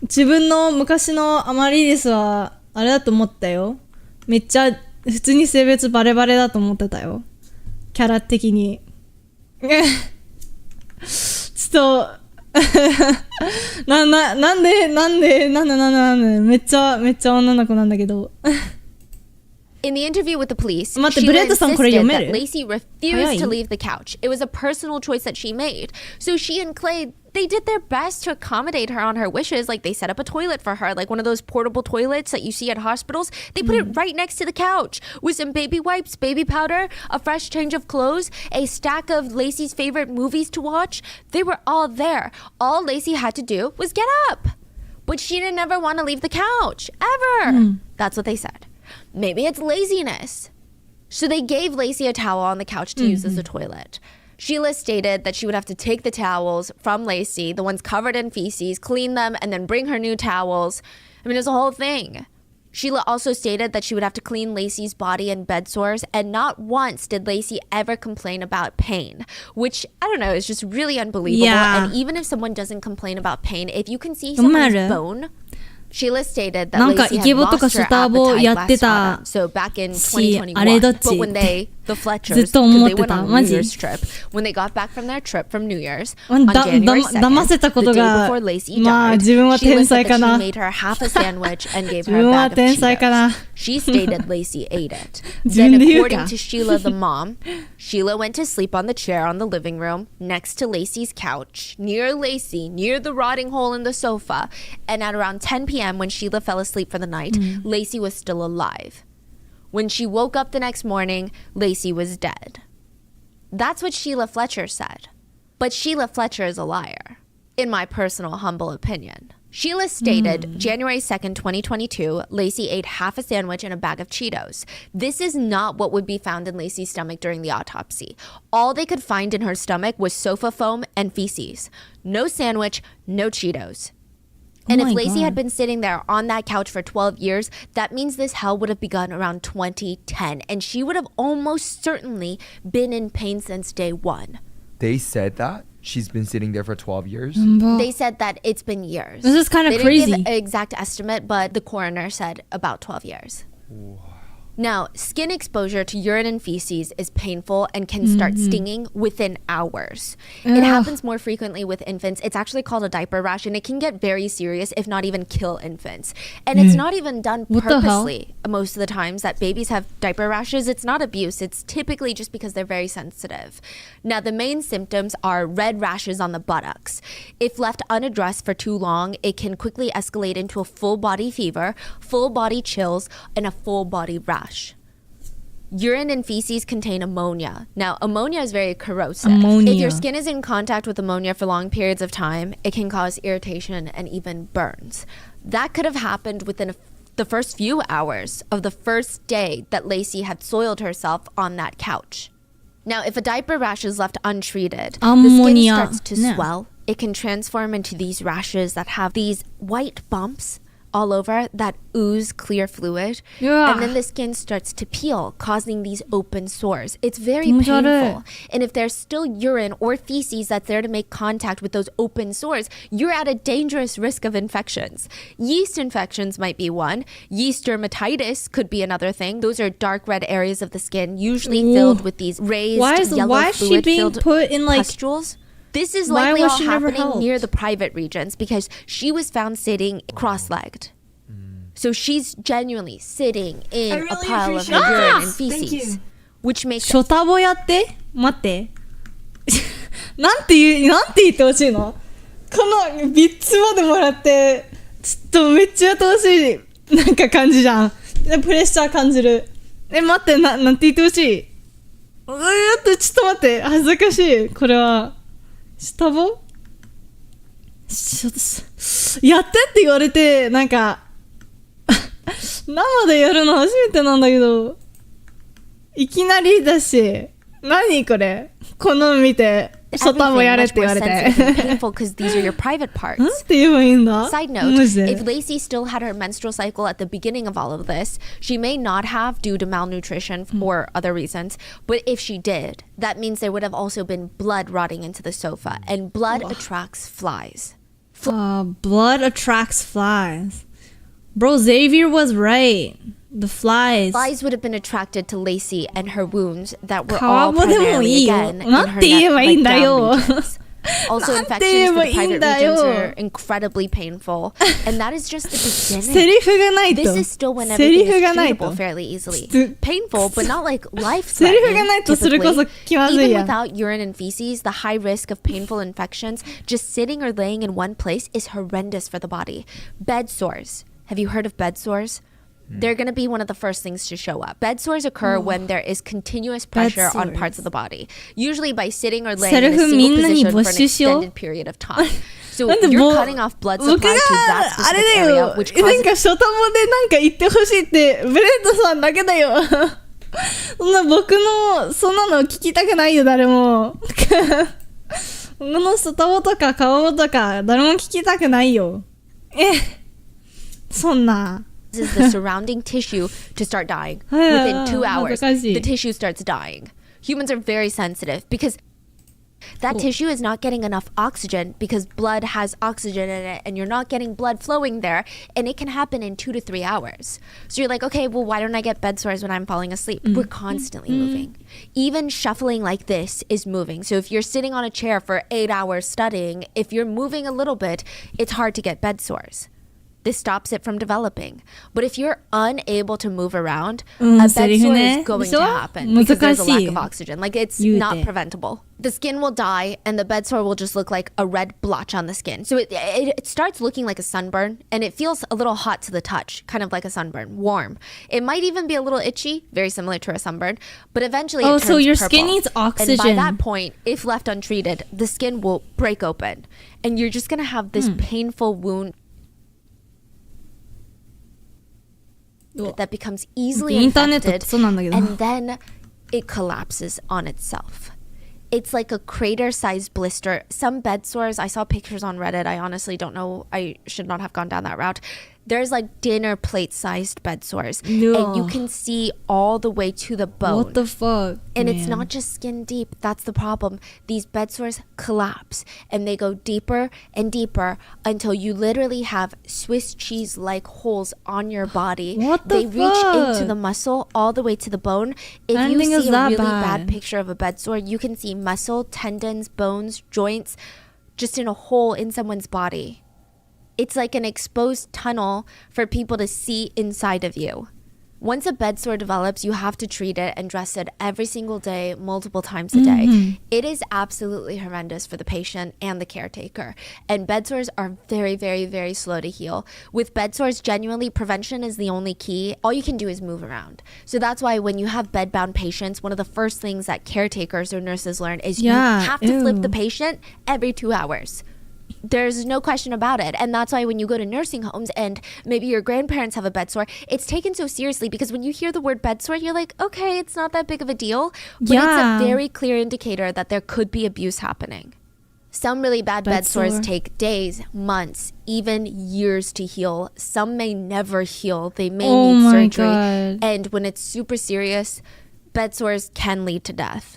自分の昔のアマリリスはあれだと思ったよ。めっちゃ普通に性別バレバレだと思ってたよ。キャラ的に。ちょっとなんでめっちゃ女の子なんだけど。In the interview with the police, 待って、 Sheila ブレッドさんこれ読め insisted る？ that Lacey refused to leave the couch. It was a personal choice that she made. So she and Clay, they did their best to accommodate her on her wishes. Like they set up a toilet for her, like one of those portable toilets that you see at hospitals. They put it right next to the couch with some baby wipes, baby powder, a fresh change of clothes, a stack of Lacey's favorite movies to watch. They were all there. All Lacey had to do was get up. But she didn't ever want to leave the couch, ever. That's what they said. Maybe it's laziness. So they gave Lacey a towel on the couch to use as a toilet. Sheila stated that she would have to take the towels from Lacey, the ones covered in feces, clean them, and then bring her new towels. I mean, it was a whole thing. Sheila also stated that she would have to clean Lacey's body and bed sores, and not once did Lacey ever complain about pain, which, I don't know, is just really unbelievable. Yeah. And even if someone doesn't complain about pain, if you can see someone's bone, Sheila stated that Lacey had lost her appetite last autumn, so back in 2021. But when the Fletchers, because they went on a New Year's trip, when they got back from their trip from New Year's on January 2nd, the day before Lacey died, Sheila said that she made her half a sandwich and gave her a bag of Cheetos. She stated Lacey ate it. Then, according to Sheila, the mom, Sheila went to sleep on the chair on the living room next to Lacey's couch, near Lacey, near the rotting hole in the sofa. And at around 10 p.m., when Sheila fell asleep for the night, Lacey was still alive. When she woke up the next morning, Lacey was dead. That's what Sheila Fletcher said. But Sheila Fletcher is a liar, in my personal humble opinion. Sheila stated January 2nd, 2022, Lacey ate half a sandwich and a bag of Cheetos. This is not what would be found in Lacey's stomach during the autopsy. All they could find in her stomach was sofa foam and feces. No sandwich, no Cheetos. And if Lacey had been sitting there on that couch for 12 years, that means this hell would have begun around 2010. And she would have almost certainly been in pain since day one. They said that? She's been sitting there for 12 years? They said that it's been years. This is kind of crazy. They didn't give an exact estimate, but the coroner said about 12 years. Wow. Now, skin exposure to urine and feces is painful and can start stinging within hours. It happens more frequently with infants. It's actually called a diaper rash, and it can get very serious, if not even kill infants. And it's not even done purposely. Most of the times that babies have diaper rashes, it's not abuse. It's typically just because they're very sensitive. Now, the main symptoms are red rashes on the buttocks. If left unaddressed for too long, it can quickly escalate into a full body fever, full body chills, and a full body rash. Urine and feces contain ammonia. Now, ammonia is very corrosive. If your skin is in contact with ammonia for long periods of time, it can cause irritation and even burns. That could have happened within the first few hours of the first day that Lacey had soiled herself on that couch. Now, if a diaper rash is left untreated, the skin starts to swell. It can transform into these rashes that have these white bumps all over that ooze clear fluid. And then the skin starts to peel, causing these open sores. It's very painful. And if there's still urine or feces that's there to make contact with those open sores, you're at a dangerous risk of infections. Yeast infections might be one. Yeast dermatitis could be another thing. Those are dark red areas of the skin, usually filled with these raised yellow fluid-filled pustules. This is likely all happening near the private regions because she was found sitting cross-legged. So she's genuinely sitting in a pile of her urine and feces, which makes ショタボやって待ってなんて言ってほしいのこのビッツまでもらってちょっとめっちゃやってほしいなんか感じじゃんプレッシャー感じる待ってなんて言ってほしいちょっと待って恥ずかしいこれはショタボやってって言われてなんか生でやるの初めてなんだけどいきなりだし何これこの見てショタボやれって言われて painful because these are your private parts. なんて言えばいいんだ Side note, if Lacey still had her menstrual cycle at the beginning of all of this, she may not have due to malnutrition or other reasons, but if she did, that means there would have also been blood rotting into the sofa, and blood attracts flies. Blood attracts flies. Bro, Xavier was right. The flies. Flies would have been attracted to Lacey and her wounds that were 皮 all もでも primarily いいよ。 again in なん her て言え neck, ばいいん like だ down よ。 regions. Also, なんて infections 言え for ば the いいん private だ regions よ。 are incredibly painful, and that is just the セ beginning. リフがないと。 This is still when セリ everything フ is がないと。 treatable fairly easily. つ Painful, but not like セリフが life-threatening. ないとそれこそ Typically, 気まずい even やん。 without urine and feces, the high risk of painful infections just sitting or laying in one place is horrendous for the body. Bed sores. Have you heard of bed sores? They're going to be one of the first things to show up. Bed sores occur when there is continuous pressure on parts of the body, usually by sitting or laying in a セリフ single みんなに position for 募 an 集しよう。 extended period of time. So なんで you're ぼ cutting off blood 僕 supply が to that あれ specific だ area, よ。 which なん causes か初タモでなんか言ってほしいってブレッドさんだけだよ。そんな僕のそんなの聞きたくないよ誰も。僕の初タモとか顔とか誰も聞きたくないよ。そんな。is the surrounding tissue to start dying. Within 2 hours, the tissue starts dying. Humans are very sensitive because that tissue is not getting enough oxygen because blood has oxygen in it and you're not getting blood flowing there, and it can happen in 2 to 3 hours. So you're like, okay, well, why don't I get bed sores when I'm falling asleep? We're constantly moving. Even shuffling like this is moving. So if you're sitting on a chair for 8 hours studying, if you're moving a little bit, it's hard to get bed sores. This stops it from developing. But if you're unable to move around, a bed sore is going to happen because there's a lack of oxygen. Like, it's not preventable. The skin will die and the bed sore will just look like a red blotch on the skin. So it starts looking like a sunburn, and it feels a little hot to the touch, kind of like a sunburn, warm. It might even be a little itchy, very similar to a sunburn, but eventually it turns so your purple. skin needs oxygen. And by that point, if left untreated, the skin will break open and you're just going to have this painful wound that becomes easily infected, and then it collapses on itself. It's like a crater-sized blister. Some bed sores, I saw pictures on Reddit. I honestly don't know. I should not have gone down that route. There's like dinner plate-sized bed sores. And you can see all the way to the bone. What the fuck? And it's not just skin deep. That's the problem. These bed sores collapse and they go deeper and deeper until you literally have Swiss cheese-like holes on your body. What the They reach fuck? into the muscle all the way to the bone. If I don't you think it's see a that really bad. bad picture of a bed sore, you can see muscle, tendons, bones, joints, just in a hole in someone's body. It's like an exposed tunnel for people to see inside of you. Once a bed sore develops, you have to treat it and dress it every single day, multiple times a day. It is absolutely horrendous for the patient and the caretaker. And bed sores are very, very, very slow to heal. With bed sores, genuinely, prevention is the only key. All you can do is move around. So that's why when you have bedbound patients, one of the first things that caretakers or nurses learn is you have to flip the patient every 2 hours. There's no question about it. And that's why when you go to nursing homes and maybe your grandparents have a bed sore, it's taken so seriously because when you hear the word bed sore, you're like, okay, it's not that big of a deal. But it's a very clear indicator that there could be abuse happening. Some really bad bed sores take days, months, even years to heal. Some may never heal. They may need surgery. God. And when it's super serious, bed sores can lead to death.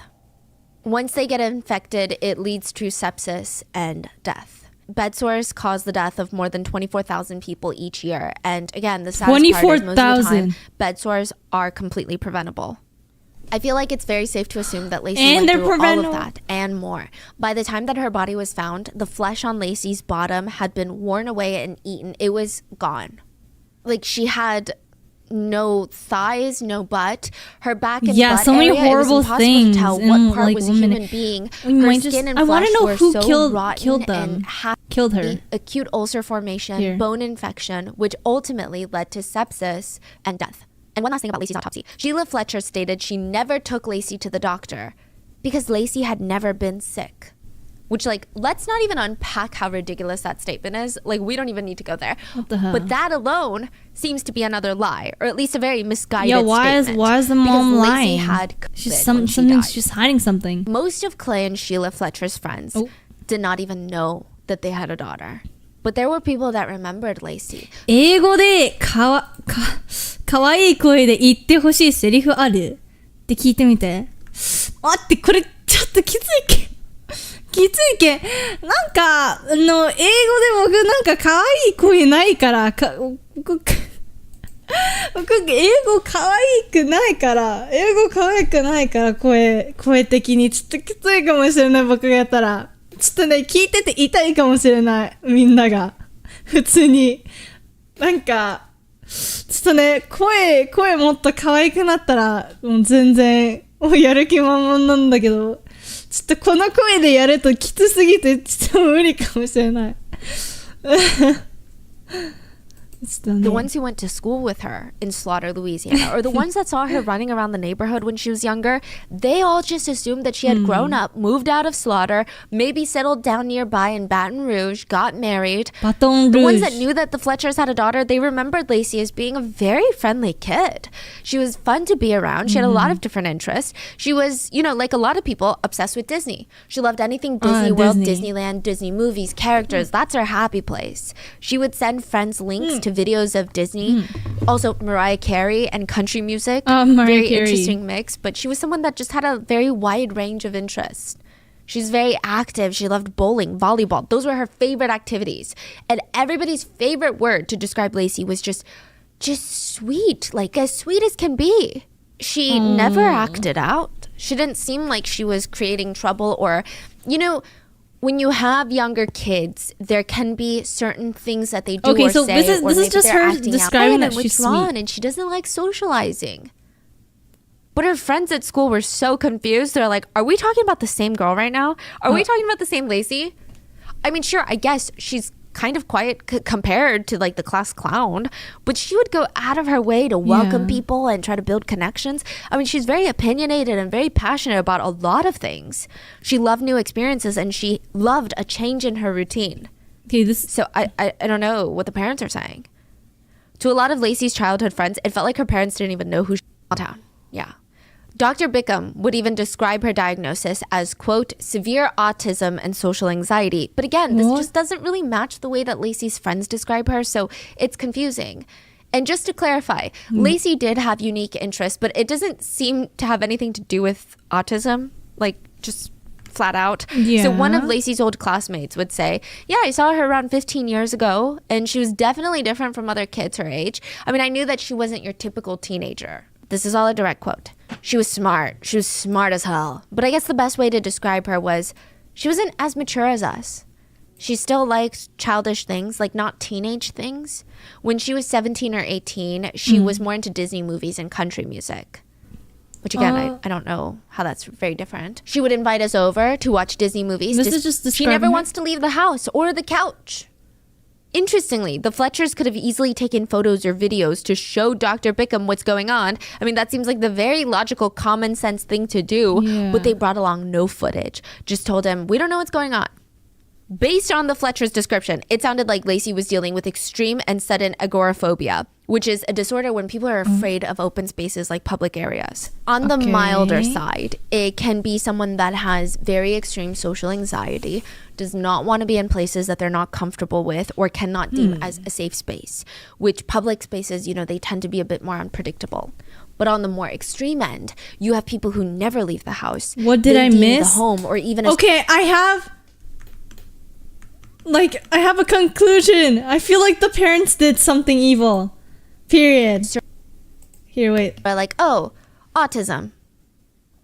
Once they get infected, it leads to sepsis and death. Bed sores cause the death of more than 24,000 people each year. And again, the saddest part is most of the time, bed sores are completely preventable. I feel like it's very safe to assume that Lacey went through all of that and more. By the time that her body was found, the flesh on Lacey's bottom had been worn away and eaten. It was gone. Like, she had no thighs, no butt. Her back and butt so many area, horrible it was impossible things to tell what part like was a women. human being. Her skin and I want flesh to know were who so rotten killed them. and had Killed her. acute ulcer formation, bone infection, which ultimately led to sepsis and death. And one last thing about Lacey's autopsy. Sheila Fletcher stated she never took Lacey to the doctor because Lacey had never been sick. Which, like, let's not even unpack how ridiculous that statement is. Like, we don't even need to go there. What the hell? But that alone seems to be another lie, or at least a very misguided why statement. is the mom because lying? Lacey had She's hiding something. Most of Clay and Sheila Fletcher's friends did not even know that they had a daughter. But there were people that remembered Lacey. 英語でかわいい声で言ってほしいセリフあるって聞いてみて。待って、これちょっときついけ。きついけん。なんか、英語で僕なんか可愛い声ないから、僕、英語可愛くないから、声的にちょっときついかもしれない、僕がやったら。ちょっとね、聞いてて痛いかもしれない、みんなが。普通に。なんか、ちょっとね、声もっと可愛くなったら、もう全然、もうやる気満々なんだけど、ちょっとこの声でやるときつすぎて、ちょっと無理かもしれない。The ones who went to school with her in Slaughter, Louisiana, or the ones that saw her running around the neighborhood when she was younger, they all just assumed that she had grown up, moved out of Slaughter, maybe settled down nearby in Baton Rouge, got married. Baton Rouge. The ones that knew that the Fletchers had a daughter, they remembered Lacey as being a very friendly kid. She was fun to be around. She had a lot of different interests. She was, you know, like a lot of people, obsessed with Disney. She loved anything Disney World, Disneyland, Disney movies, characters. That's her happy place. She would send friends links to videos of Disney. Also, Mariah Carey and country music. Very interesting mix. But she was someone that just had a very wide range of interests. She's very active. She loved bowling, volleyball. Those were her favorite activities. And everybody's favorite word to describe Lacey was just sweet. Like, as sweet as can be. She never acted out. She didn't seem like she was creating trouble or, you know, when you have younger kids, there can be certain things that they do or so say, this is just her describing that she's sweet. And she doesn't like socializing. But her friends at school were so confused. They're like, are we talking about the same girl right now? Are we talking about the same Lacey? I mean, sure, I guess she's kind of quiet compared to like the class clown, but she would go out of her way to welcome people and try to build connections. I mean, she's very opinionated and very passionate about a lot of things. She loved new experiences and she loved a change in her routine. Okay, so I don't know what the parents are saying. To a lot of Lacey's childhood friends, it felt like her parents didn't even know who she was in town. Yeah. Dr. Bickham would even describe her diagnosis as, quote, severe autism and social anxiety. But again, this just doesn't really match the way that Lacey's friends describe her, so it's confusing. And just to clarify, Lacey did have unique interests, but it doesn't seem to have anything to do with autism, like just flat out. Yeah. So one of Lacey's old classmates would say, yeah, I saw her around 15 years ago, and she was definitely different from other kids her age. I mean, I knew that she wasn't your typical teenager. This is all a direct quote. She was smart. She was smart as hell. But I guess the best way to describe her was she wasn't as mature as us. She still likes childish things, like not teenage things. When she was 17 or 18, she was more into Disney movies and country music. Which again, I don't know how that's very different. She would invite us over to watch Disney movies. This is just she never describing wants to leave the house or the couch. Interestingly, the Fletchers could have easily taken photos or videos to show Dr. Bickham what's going on. I mean, that seems like the very logical, common sense thing to do, but they brought along no footage. Just told him, we don't know what's going on. Based on the Fletcher's description, it sounded like Lacey was dealing with extreme and sudden agoraphobia, which is a disorder when people are afraid of open spaces like public areas. On the milder side, it can be someone that has very extreme social anxiety, does not want to be in places that they're not comfortable with or cannot deem as a safe space, which public spaces, you know, they tend to be a bit more unpredictable. But on the more extreme end, you have people who never leave the house. What did I miss? The home or even okay, I have a conclusion. I feel like the parents did something evil. Period. Here, wait. Are like, oh, autism.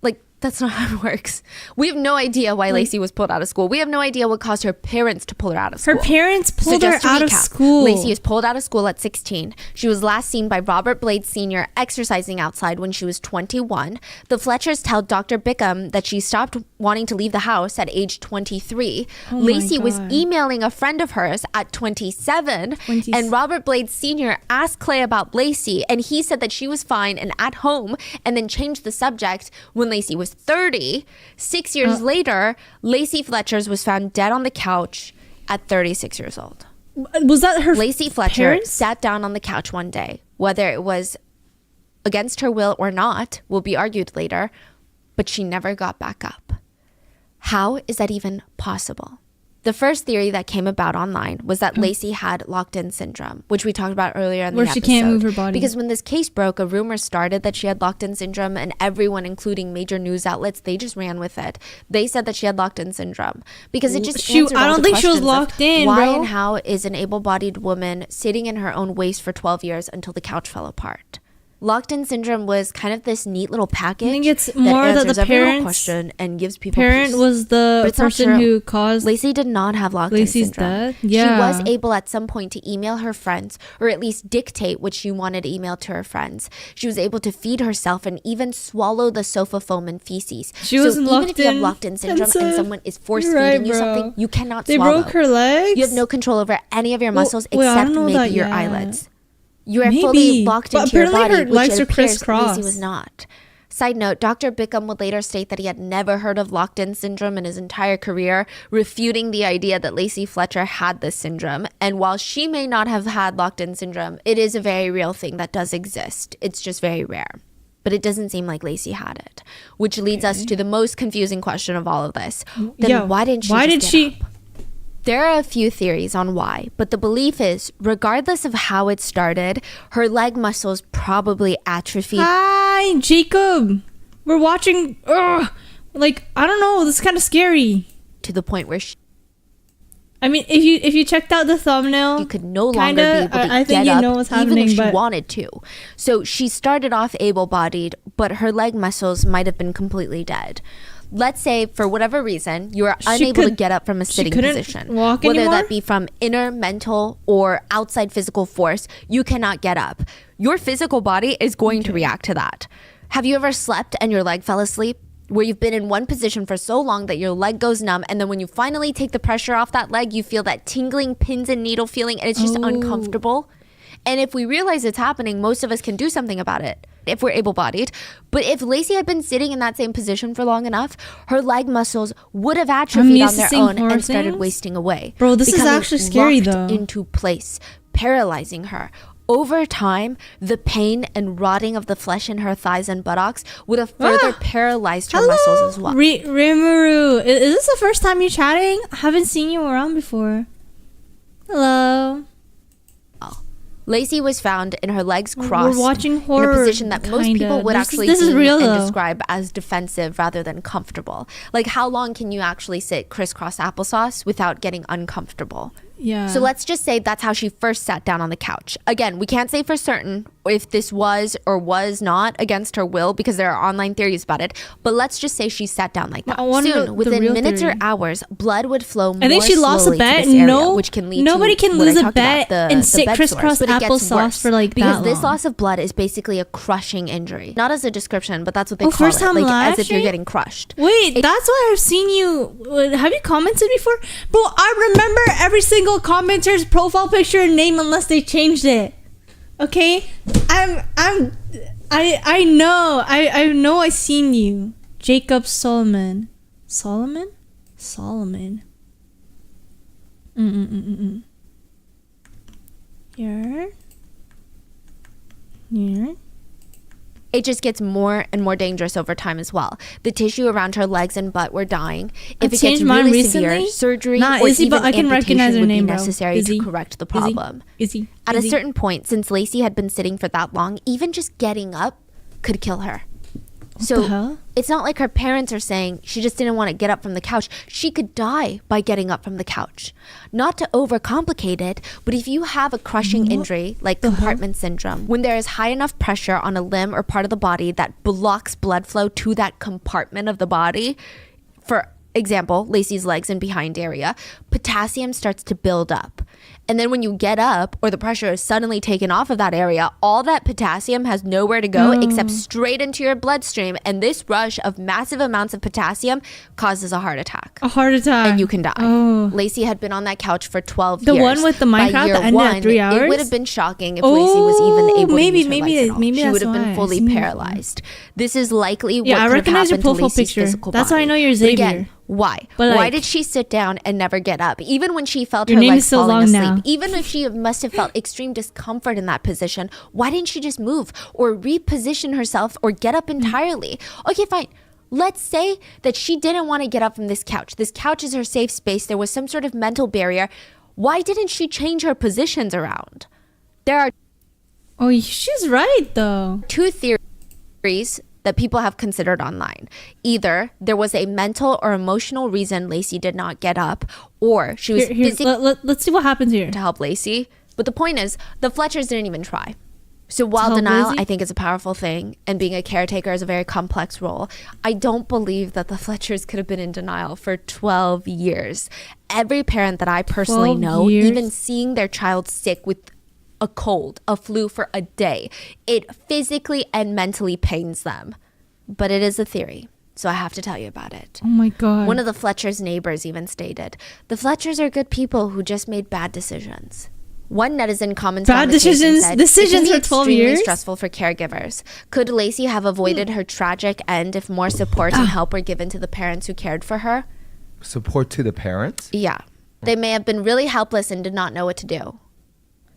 Like, that's not how it works. We have no idea why Lacey was pulled out of school. We have no idea what caused her parents to pull her out of school. Her parents pulled her out of school. Lacey is pulled out of school at 16. She was last seen by Robert Blades Sr. exercising outside when she was 21. The Fletchers tell Dr. Bickham that she stopped wanting to leave the house at age 23. Lacey was emailing a friend of hers at 27. And Robert Blades Sr. asked Clay about Lacey, and he said that she was fine and at home, and then changed the subject when Lacey was 30. 6 years later, Lacey Fletchers was found dead on the couch at 36 years old. Was that her Lacey Fletcher parents? sat down on the couch one day. Whether it was against her will or not will be argued later, but she never got back up. How is that even possible? The first theory that came about online was that Lacey had locked-in syndrome, which we talked about earlier in the episode. Where she can't move her body. Because when this case broke, a rumor started that she had locked-in syndrome, and everyone, including major news outlets, they just ran with it. They said that she had locked-in syndrome because it just answered I all don't the think she was questions of locked in, why bro. and how is an able-bodied woman sitting in her own waist for 12 years until the couch fell apart? Locked-in syndrome was kind of this neat little package. I think it's more that the every little parents question and gives people parent peace. was the But it's not person true. who caused Lacey did not have locked-in Lacey's syndrome. death. Yeah. She was able at some point to email her friends, or at least dictate what she wanted emailed to her friends. She was able to feed herself and even swallow the sofa foam and feces. She so wasn't even locked if you have in locked-in syndrome and and someone is force-feeding right, you bro. something, you cannot They swallow. broke her legs. You have no control over any of your muscles wait, I except don't know maybe that your yet. eyelids. You are Maybe. fully locked But into your apparently body, her which legs it are appears crisscrossed. Lacey was not. Side note, Dr. Bickham would later state that he had never heard of locked-in syndrome in his entire career, refuting the idea that Lacey Fletcher had this syndrome. And while she may not have had locked-in syndrome, it is a very real thing that does exist. It's just very rare. But it doesn't seem like Lacey had it, which leads us to the most confusing question of all of this. Then why didn't she get up? There are a few theories on why, but the belief is, regardless of how it started, her leg muscles probably atrophied. Hi, Jacob. We're watching. Like, I don't know. This is kind of scary. To the point where she I mean, if you checked out the thumbnail, could no longer be able to I think get you up, know what's even happening, if she but wanted to. So she started off able-bodied, but her leg muscles might have been completely dead. Let's say, for whatever reason, you are unable to get up from a sitting position. Walk whether anymore? that be from inner, mental, or outside physical force, you cannot get up. Your physical body is going to react to that. Have you ever slept and your leg fell asleep? Where you've been in one position for so long that your leg goes numb, and then when you finally take the pressure off that leg, you feel that tingling pins and needle feeling, and it's just uncomfortable. And if we realize it's happening, most of us can do something about it if we're able-bodied. But if Lacey had been sitting in that same position for long enough, her leg muscles would have atrophied on their own and started wasting away. Bro, this is becoming actually scary, locked though. into place, paralyzing her. Over time, the pain and rotting of the flesh in her thighs and buttocks would have further paralyzed her muscles as well. Rimuru, is this the first time you're chatting? I haven't seen you around before. Hello. Lacey was found in her legs crossed, We're watching horror, in a position that most people would actually this is deem real, and though. describe as defensive rather than comfortable. Like, how long can you actually sit crisscross applesauce without getting uncomfortable? Yeah. So let's just say that's how she first sat down on the couch. Again, we can't say for certain if this was or was not against her will because there are online theories about it. But let's just say she sat down like that. I wonder the Soon, within real minutes theory. or hours, blood would flow more I think she lost a slowly to bet. this area, No, which can lead nobody to can what lose I a talked about, bet and sit bed crisscross sores. But it gets applesauce worse for, like, because that this long. loss of blood is basically a crushing injury. Not as a description, but that's what they call first it. time Like as if you're lashing? getting crushed. Wait, that's why I've seen you. Have you commented before? Bro, I remember every single commenter's profile picture and name unless they changed it. Okay? I know. I know I've seen you. Jacob Solomon. Solomon? Here. It just gets more and more dangerous over time as well. The tissue around her legs and butt were dying. If it gets changed mine really severe, recently. surgery Nah, or Izzy, even but I can amputation recognize her would name, be bro. necessary Izzy. to correct the problem. Izzy. At a certain point, since Lacey had been sitting for that long, even just getting up could kill her. the hell? It's not like her parents are saying she just didn't want to get up from the couch. She could die by getting up from the couch. Not to overcomplicate it, but if you have a crushing injury like compartment syndrome, when there is high enough pressure on a limb or part of the body that blocks blood flow to that compartment of the body, for example, Lacey's legs and behind area, potassium starts to build up. And then when you get up or the pressure is suddenly taken off of that area, all that potassium has nowhere to go except straight into your bloodstream. And this rush of massive amounts of potassium causes a heart attack. A heart attack. And you can die. Oh. Lacey had been on that couch for 12 The years. one with the By Minecraft year that ended at 3 hours? It would have been shocking if Lacey was even able maybe, to use her maybe, legs at all. maybe She that's would have why been I've fully seen it. paralyzed. This is likely Yeah, I what could have recognize your happened to profile Lacey's picture. physical That's body. why I know you're But Xavier. again, why? But, Why like- did she sit down and never get up? Even when she felt Your her name legs is so falling long asleep, now. even if she must have felt extreme discomfort in that position, why didn't she just move or reposition herself or get up entirely? Okay, fine. Let's say that she didn't want to get up from this couch. This couch is her safe space. There was some sort of mental barrier. Why didn't she change her positions around? There are she's right though. 2 theories that people have considered online. Either there was a mental or emotional reason Lacey did not get up, or she was physically let's see what happens here. to help Lacey. But the point is, the Fletchers didn't even try. So while denial, Lacey? I think, is a powerful thing, and being a caretaker is a very complex role, I don't believe that the Fletchers could have been in denial for 12 years. Every parent that I personally 12 know, years? even seeing their child sick with a cold, a flu for a day, it physically and mentally pains them. But it is a theory, so I have to tell you about it. Oh my god. One of the Fletchers' neighbors even stated, the Fletchers are good people who just made bad decisions. One netizen commented Bad on the case and decisions- said, decisions it can be for 12 extremely years? stressful for caregivers. Could Lacey have avoided her tragic end if more support and help were given to the parents who cared for her? Support to the parents? Yeah. They may have been really helpless and did not know what to do.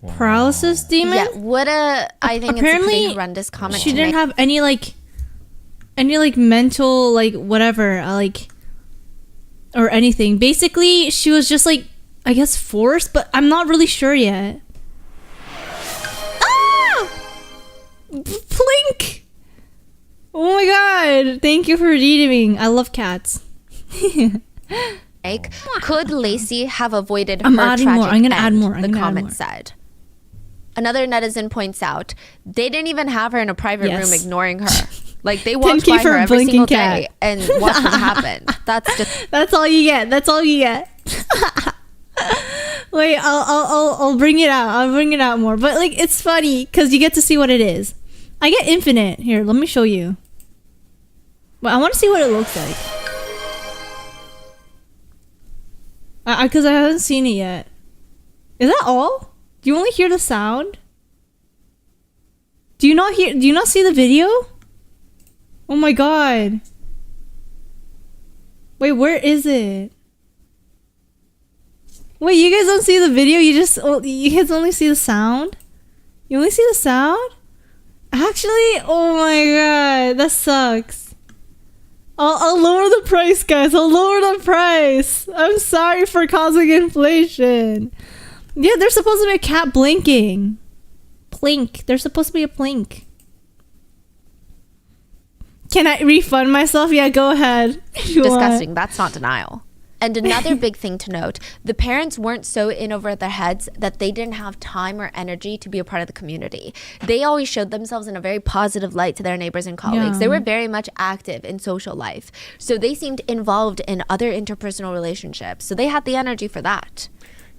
Paralysis demon? Yeah, I think it's a Apparently, pretty horrendous comment she to didn't make. have any mental whatever or anything. Basically, she was just I guess forced, but I'm not really sure yet. Ah! Plink! Oh my god! Thank you for redeeming. I love cats. Could Lacey have avoided I'm her adding tragic more. I'm gonna end? add more. I'm The gonna add comment more. said. Another netizen points out they didn't even have her in a private Yes. room ignoring her. Like they walked 10K by for her a every single blinking day cat. and watched what happened. That's just That's all you get. That's all you get. Wait, I'll bring it out. I'll bring it out more. But it's funny because you get to see what it is. I get infinite. Here, let me show you. But I want to see what it looks like. Because I haven't seen it yet. Is that all? Do you only hear the sound? Do you not see the video? Oh my god. Wait, where is it? Wait, you guys don't see the video? You guys only see the sound? You only see the sound? Actually, oh my god, that sucks. I'll lower the price, guys. I'll lower the price. I'm sorry for causing inflation. Yeah, there's supposed to be a cat blinking. Plink. There's supposed to be a plink. Can I refund myself? Yeah, go ahead. if you want. disgusting. That's not denial. And another big thing to note, the parents weren't so in over their heads that they didn't have time or energy to be a part of the community. They always showed themselves in a very positive light to their neighbors and colleagues. Yeah. They were very much active in social life. So they seemed involved in other interpersonal relationships. So they had the energy for that.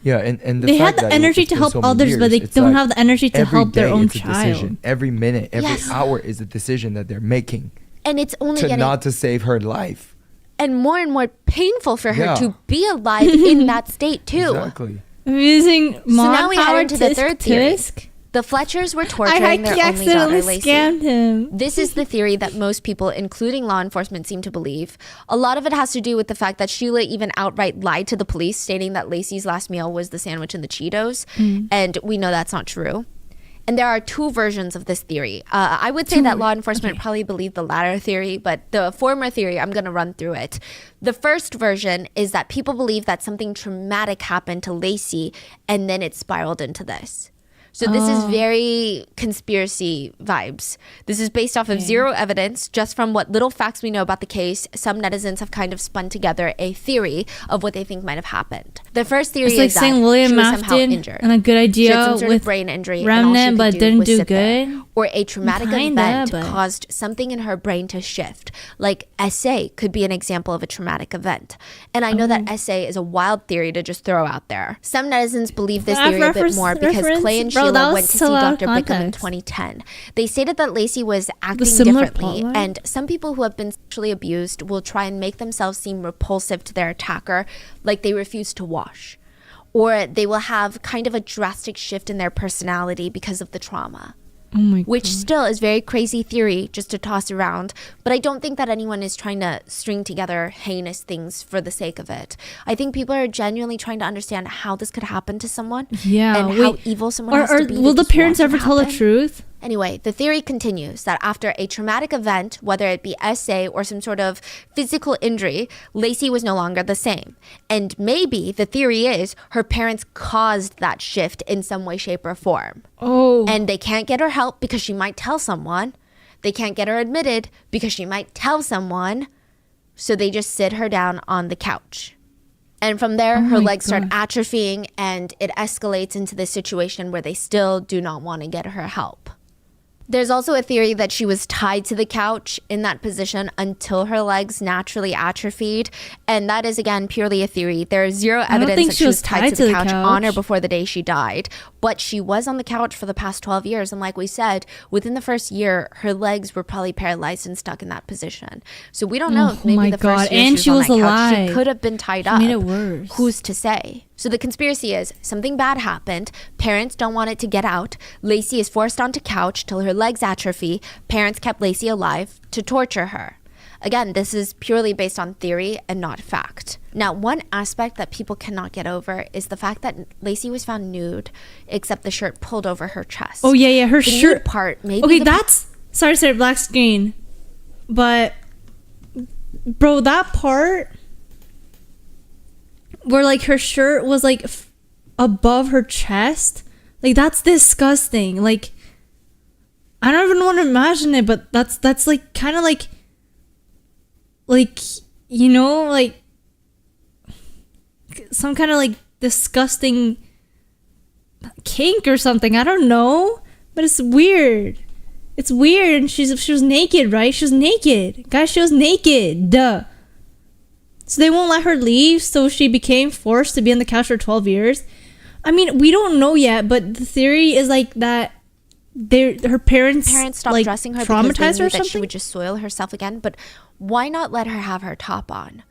Yeah, and the They fact had the that energy it's to been help so many others, but they years, it's don't like have the energy to every help their day own it's a decision. child. Every minute, every Yes. hour is a decision that they're making And it's only to getting not to save her life. and more painful for her Yeah. to be alive in that state too. Exactly. Using So now we head mod-powered into the third theory. tisk. The Fletchers were I torturing their only accidentally daughter, Lacey. scammed him. This is the theory that most people, including law enforcement, seem to believe. A lot of it has to do with the fact that Sheila even outright lied to the police, stating that Lacey's last meal was the sandwich and the Cheetos. And we know that's not true. And there are 2 versions of this theory. I would say that law enforcement probably believed the latter theory, but the former theory, I'm going to run through it. The first version is that people believe that something traumatic happened to Lacey and then it spiraled into this. So this is very conspiracy vibes. This is based off of zero evidence, just from what little facts we know about the case. Some netizens have kind of spun together a theory of what they think might have happened. The first theory It's like is that saying William she was somehow Mafton injured. and a good She had idea some sort of with brain injury, remnant, and all she could but do didn't was do sit there. good. Or a traumatic Kinda, event but- caused something in her brain to shift. Like SA could be an example of a traumatic event. And I know that SA is a wild theory to just throw out there. Some netizens believe this theory a bit more because Clay and Bro, that Sheila was went to see so out of Dr. Bickham in context. 2010. They stated that Lacey was acting similar differently, plotline? and some people who have been sexually abused will try and make themselves seem repulsive to their attacker, like they refuse to wash. Or they will have kind of a drastic shift in their personality because of the trauma. Oh my Which still is very crazy theory just to toss around, but I don't think that anyone is trying to string together heinous things for the sake of it. I think people are genuinely trying to understand how this could happen to someone, Yeah, and how evil someone has to be. will to the just parents watch it ever tell the happen. truth? Anyway, the theory continues that after a traumatic event, whether it be SA or some sort of physical injury, Lacey was no longer the same. And maybe the theory is her parents caused that shift in some way, shape, or form. Oh. And they can't get her help because she might tell someone. They can't get her admitted because she might tell someone. So they just sit her down on the couch. And from there, her legs start atrophying and it escalates into this situation where they still do not want to get her help. There's also a theory that she was tied to the couch in that position until her legs naturally atrophied. And that is, again, purely a theory. There is zero evidence that she was tied to the couch on or before the day she died. But she was on the couch for the past 12 years. And like we said, within the first year, her legs were probably paralyzed and stuck in that position. So we don't know if maybe the first year she was on that couch, she could have been tied up. Made it worse. Who's to say? So the conspiracy is something bad happened. Parents don't want it to get out. Lacey is forced onto couch till her legs atrophy. Parents kept Lacey alive to torture her. Again, this is purely based on theory and not fact. Now, one aspect that people cannot get over is the fact that Lacey was found nude, except the shirt pulled over her chest. Oh yeah, her the shirt nude part. Maybe okay, that's sorry, black screen, but bro, that part where like her shirt was like above her chest, like that's disgusting. Like I don't even want to imagine it, but that's like kind of like you know, like some kind of like disgusting kink or something. I don't know, but it's weird. It's weird. And she was naked, right? She was naked, guys. She was naked. Duh. So they won't let her leave, so she became forced to be on the couch for 12 years. I mean, we don't know yet, but the theory is like that her parents stopped like dressing her traumatized because they her knew or that she something? would just soil herself again. But why not let her have her top on?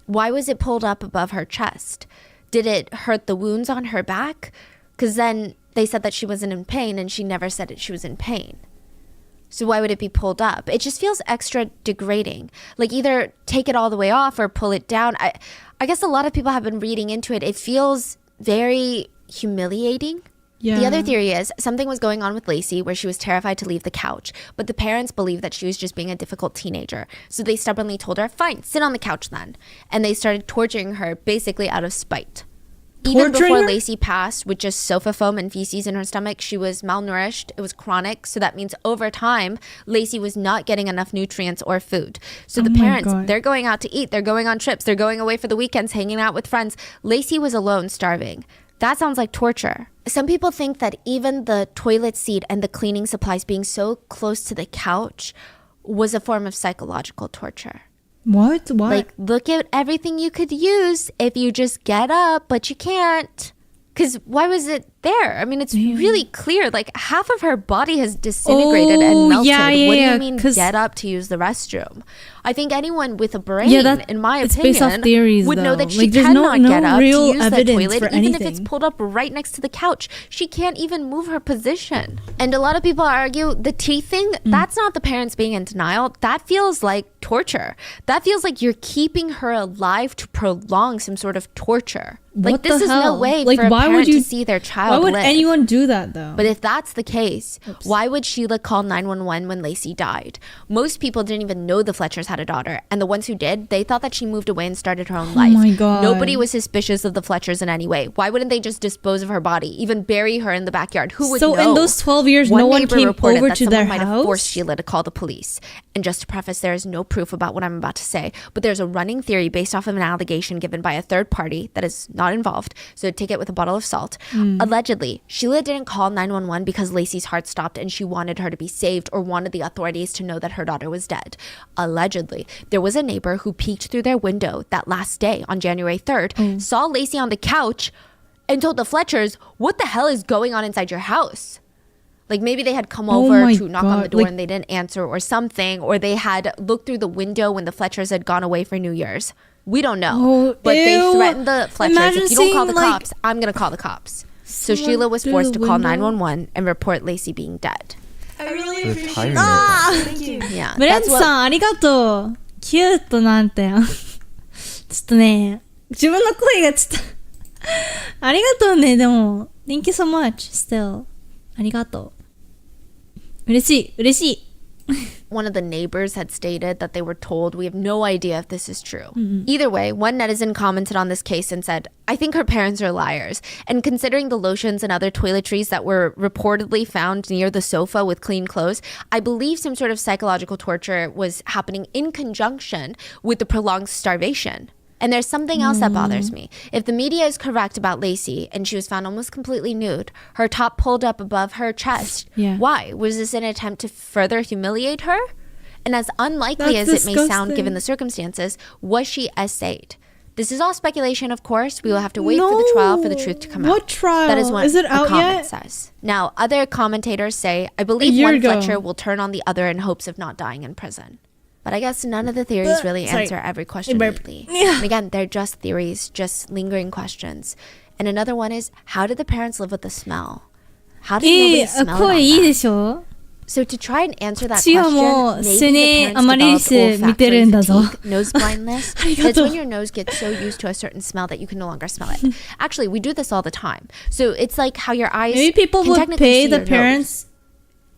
Why was it pulled up above her chest? Did it hurt the wounds on her back? Because then they said that she wasn't in pain, and she never said that she was in pain. So why would it be pulled up? It just feels extra degrading. Like either take it all the way off or pull it down. I guess a lot of people have been reading into it. It feels very humiliating. Yeah. The other theory is something was going on with Lacey where she was terrified to leave the couch, but the parents believed that she was just being a difficult teenager. So they stubbornly told her, fine, sit on the couch then. And they started torturing her basically out of spite. Even before Lacey passed with just sofa foam and feces in her stomach, she was malnourished. It was chronic. So that means over time, Lacey was not getting enough nutrients or food. So the parents, they're going out to eat. They're going on trips. They're going away for the weekends, hanging out with friends. Lacey was alone, starving. That sounds like torture. Some people think that even the toilet seat and the cleaning supplies being so close to the couch was a form of psychological torture. What? Like, look at everything you could use if you just get up, but you can't. Because why was it there? I mean, it's really clear. Like, half of her body has disintegrated and melted. What do you mean get up to use the restroom? I think anyone with a brain, in my opinion, would know that she cannot get up to use the toilet, even if it's pulled up right next to the couch. She can't even move her position. And a lot of people argue the teeth thing, that's not the parents being in denial. That feels like torture. That feels like you're keeping her alive to prolong some sort of torture. Like, this is no way for a parent to see their child live. Why would anyone do that, though? But if that's the case, why would Sheila call 911 when Lacey died? Most people didn't even know the Fletchers had a daughter. And the ones who did, they thought that she moved away and started her own life. Oh my God. Nobody was suspicious of the Fletchers in any way. Why wouldn't they just dispose of her body? Even bury her in the backyard? Who would know? So in those 12 years, no one came over to their might house? Have forced Sheila to call the police. And just to preface, there is no proof about what I'm about to say. But there's a running theory based off of an allegation given by a third party that is not involved. So take it with a bottle of salt. Allegedly, Sheila didn't call 911 because Lacey's heart stopped and she wanted her to be saved or wanted the authorities to know that her daughter was dead. Allegedly, there was a neighbor who peeked through their window that last day on January 3rd, saw Lacey on the couch, and told the Fletchers, what the hell is going on inside your house? Like maybe they had come over to knock on the door and they didn't answer or something, or they had looked through the window when the Fletchers had gone away for New Year's. We don't know. But they threatened the Fletchers, if you don't call the cops, I'm going to call the cops. So Sheila was forced to call 911 and report Lacey being dead. I really appreciate Ah! Thank you. Yeah, ブレン that's ツ what さんありがとう。キュートなんて。ちょっとね、自分の声がちょっとありがとうね、でも。Thank you so much, still. ありがとう。嬉しい嬉しい One of the neighbors had stated that they were told, we have no idea if this is true. Either way, one netizen commented on this case and said, I think her parents are liars. And considering the lotions and other toiletries that were reportedly found near the sofa with clean clothes, I believe some sort of psychological torture was happening in conjunction with the prolonged starvation. And there's something else that bothers me. If the media is correct about Lacey and she was found almost completely nude, her top pulled up above her chest, why? Was this an attempt to further humiliate her? And as unlikely as it may sound given the circumstances, was she essayed? This is all speculation, of course. We will have to wait for the trial for the truth to come out. What trial? That is what Is it the out comment yet? says. Now, other commentators say, I believe one Fletcher will turn on the other in hopes of not dying in prison. But I guess none of the theories really answer every question neatly. And again, they're just theories, just lingering questions. And another one is, how did the parents live with the smell? How did nobody smell 声いい it で on しょ them? So to try and answer that 私はもう question, 普通 maybe に the あまりり parents す developed 見てるんだ olfactory ぞ fatigue, nose blindness. That's when your nose gets so used to a certain smell that you can no longer smell it. Actually, we do this all the time. So it's like how your eyes Maybe people can would technically pay see the your nose. parents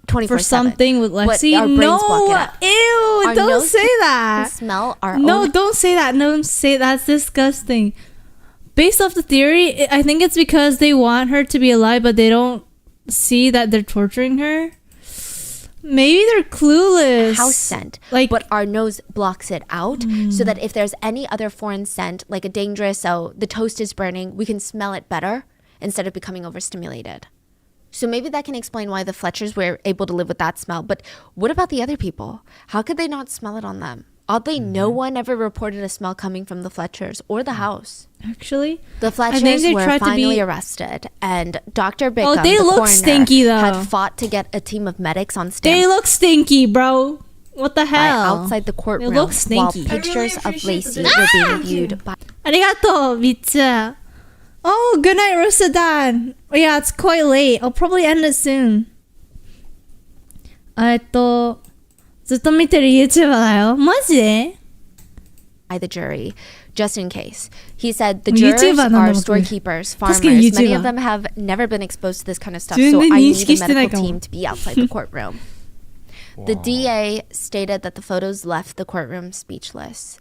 24/7. for something with Lexi. But our brains block it out. Ew, Our don't nose say can that. smell our No, own. don't say that. No, say that's disgusting. Based off the theory, I think it's because they want her to be alive, but they don't see that they're torturing her. Maybe they're clueless. House scent, Like- but our nose blocks it out so that if there's any other foreign scent, like a dangerous, so the toast is burning, we can smell it better instead of becoming overstimulated. So maybe that can explain why the Fletchers were able to live with that smell. But what about the other people? How could they not smell it on them? Oddly, no one ever reported a smell coming from the Fletchers or the house. Actually, The think Fletchers they were tried to finally be- arrested, and Dr. Bickham, they the look coroner, stinky, though. had fought to get a team of medics on they standby look stinky, bro. What the hell? outside the courtroom look while stinky. pictures I really of appreciate Lacey the were being Thank you. viewed by ありがとう、Vitsa. Oh, good night, Rosadan. Oh, yeah, it's quite late. I'll probably end it soon. ずっと見てる YouTuber だよ。マジで the jury, just in case. He said the YouTuber jurors なんだ、 are 僕。 storekeepers, farmers. 確かに Many of YouTuber them have never been exposed to this kind of stuff, 全 so 然 I 認 need 識 a してないか medical も。 team to be outside the courtroom. The DA stated that the photos left the courtroom speechless.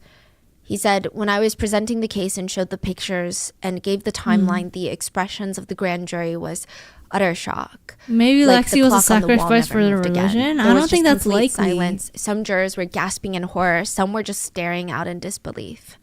He said, when I was presenting the case and showed the pictures and gave the timeline, the expressions of the grand jury was utter shock. Maybe Like Lexi the was a clock on the wall sacrifice never for the moved again. religion. There I was don't think just that's likely. complete silence. Some jurors were gasping in horror. Some were just staring out in disbelief.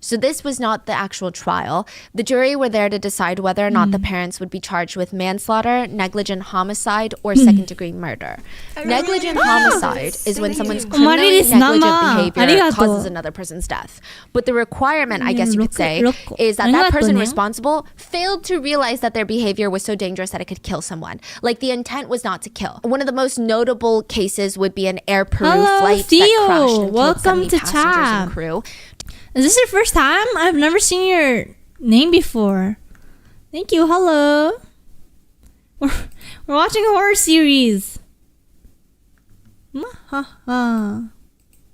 So this was not the actual trial. The jury were there to decide whether or not the parents would be charged with manslaughter, negligent homicide, or second-degree murder. Negligent homicide is when someone's criminally negligent behavior causes another person's death. But the requirement, I guess you could say, is that that person responsible failed to realize that their behavior was so dangerous that it could kill someone. Like the intent was not to kill. One of the most notable cases would be an Air Peru Hello, flight Theo. that crashed and killed Welcome 70 to passengers Tab. and crew. Is this your first time? I've never seen your name before. Thank you. Hello. We're watching a horror series. Ha.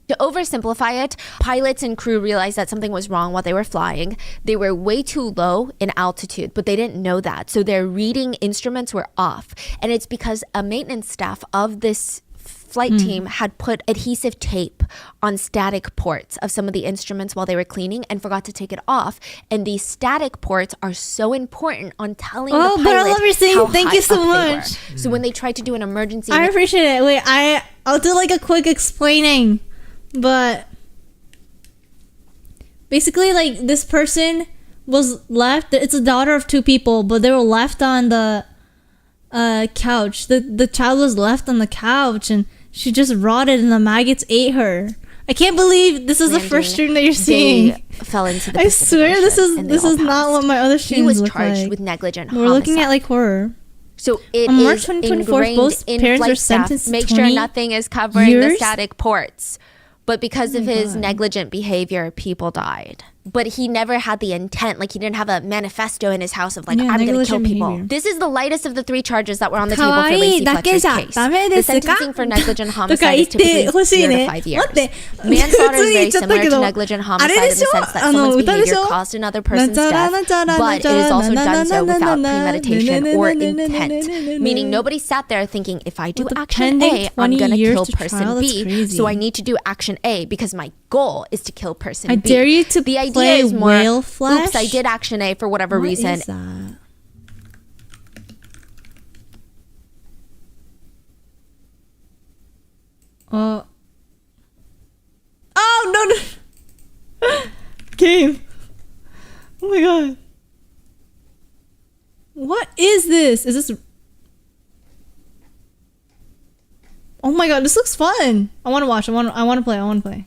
To oversimplify it, pilots and crew realized that something was wrong while they were flying. They were way too low in altitude, but they didn't know that. So their reading instruments were off. And it's because a maintenance staff of this flight team had put adhesive tape on static ports of some of the instruments while they were cleaning and forgot to take it off. And these static ports are so important on telling the pilot but I love your saying. how Thank high you so up they were. much. So when they tried to do an emergency, I appreciate it. Wait, I'll do like a quick explaining. But basically, like, this person was left. It's a daughter of two people, but they were left on the couch. The child was left on the couch, and she just rotted, and the maggots ate her. I can't believe this is the first stream that you're seeing. they fell into the I Pacific swear this Ocean, and they is all not passed. what my other He streams was look charged like. with negligent We're homicide. looking at like horror. So it On March is 2024, ingrained both in parents flight were staff. sentenced to Make sure 20 nothing is covering the years? static ports. But because of his negligent behavior, people died. but he never had the intent. Like he didn't have a manifesto in his house of like, I'm going to kill people. Behavior. This is the lightest of the 3 charges that were on the table for Lacey Fletcher's case. The sentencing for negligent homicide is typically 0 to 5 years. Manslaughter is very similar to negligent homicide in the sense that someone's behavior caused another person's death, but it is also done so without premeditation or intent. Meaning nobody sat there thinking, if I do action A, I'm going to kill person B, so I need to do action A because my goal is to kill person B. I dare you to the idea play is more, whale flesh. oops, I did action A for whatever reason. What is that? Oh no! Game. Oh my god. What is this? Is this? Oh my god, this looks fun. I want to watch. I want to play. I want to play.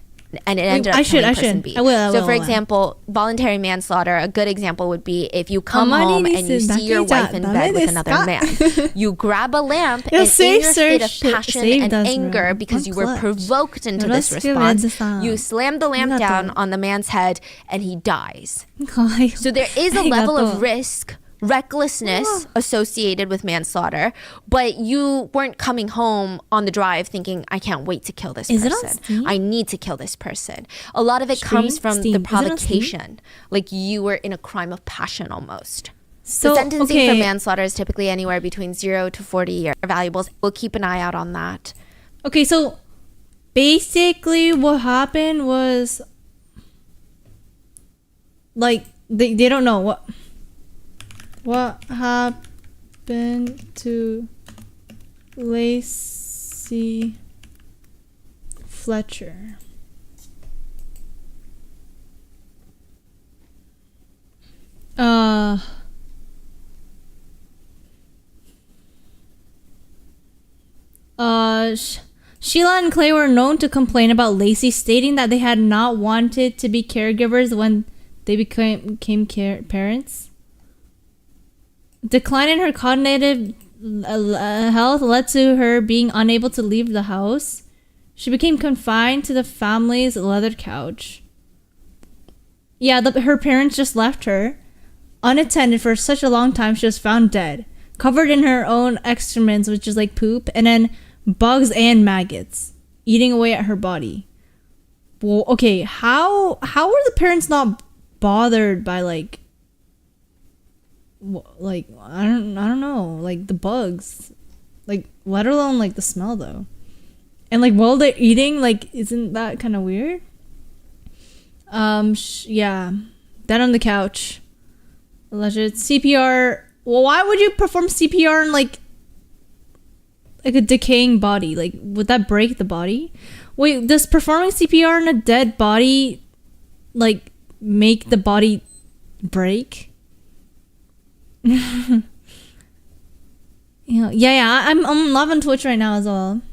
And it ended up I killing should. person B. I will. So for example, voluntary manslaughter, a good example would be if you come home and you see your wife in bed with another man. You grab a lamp and in your state of passion and anger because you were provoked into this response, you slam the lamp down on the man's head and he dies. So there is a level of risk, recklessness associated with manslaughter, but you weren't coming home on the drive thinking, I can't wait to kill this person. I need to kill this person. A lot of it comes from the provocation. Like you were in a crime of passion almost. So the sentencing for manslaughter is typically anywhere between 0 to 40 year valuables. We'll keep an eye out on that. Okay, so basically what happened was like they don't know what happened to Lacey Fletcher. Sheila and Clay were known to complain about Lacey, stating that they had not wanted to be caregivers when they became parents. Decline in her cognitive health led to her being unable to leave the house. She became confined to the family's leather couch. Yeah, her parents just left her unattended for such a long time. She was found dead, covered in her own excrements, which is like poop, and then bugs and maggots eating away at her body. Well, okay, how were the parents not bothered by like I don't know, like the bugs, like let alone like the smell though, and like while they're eating, like isn't that kind of weird? Yeah, dead on the couch. Alleged CPR. Well, why would you perform CPR on like a decaying body? Like would that break the body? Wait, does performing CPR on a dead body like make the body break? Yeah, I'm loving Twitch right now as well.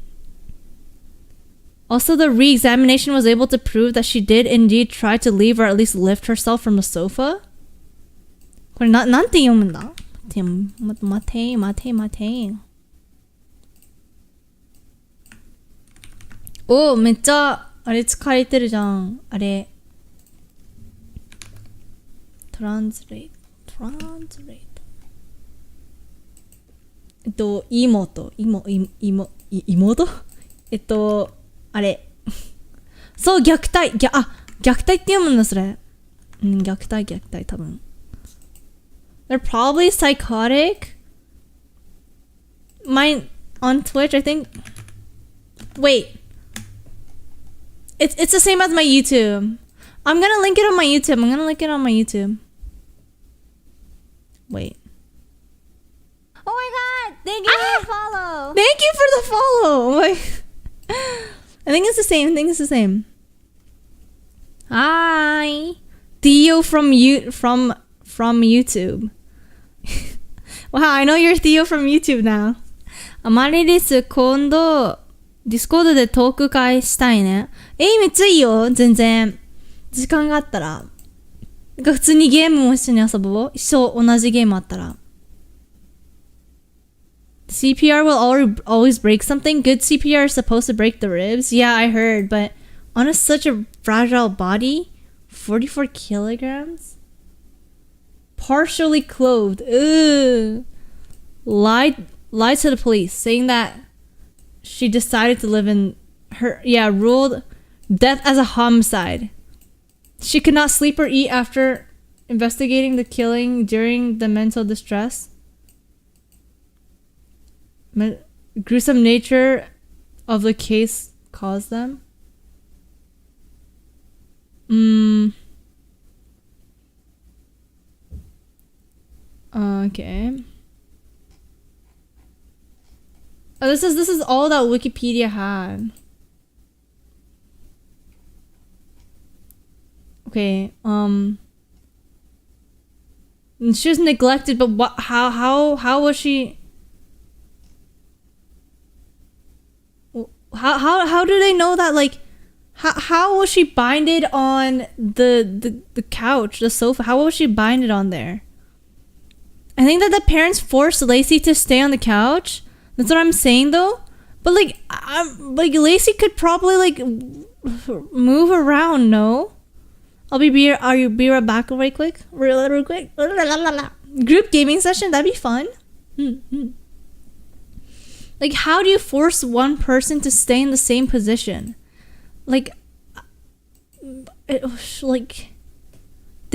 Also, the re-examination was able to prove that she did indeed try to leave or at least lift herself from the sofa. これなんて読むんだ? 待て. お、めっちゃあれ疲れてるじゃん。あれ。Translate. 妹あれそう虐待虐待って読むんだそれ虐待多分 They're probably psychotic. Mine on Twitch, I think. Wait, it's the same as my YouTube. I'm gonna link it on my YouTube. Wait. Oh my god! Thank you for the follow. Thank you for the follow. Oh my. I think it's the same. Hi, Theo from YouTube. Wow, I know you're Theo from YouTube now. あまりりす今度ディスコードでトーク会したいね。めっちゃいいよ。全然時間があったら。普通にゲームも一緒に遊ぼう。同じゲームあったら。CPR will always break something. Good CPR is supposed to break the ribs. Yeah, I heard, but on such a fragile body, 44 kilograms? Partially clothed. Ugh. Lied to the police, saying that she decided to live in her, ruled death as a homicide. She could not sleep or eat after investigating the killing during the mental distress. Gruesome nature of the case caused them. Okay. Oh, this is all that Wikipedia had. Okay. She was neglected, but what? How was she? How do they know that? Like, how was she binded on the couch, the sofa? How was she binded on there? I think that the parents forced Lacey to stay on the couch. That's what I'm saying, though. But like, Lacey could probably like move around. No, I'll be right back real quick. Real quick. Group gaming session. That'd be fun. Like, how do you force one person to stay in the same position? Like, did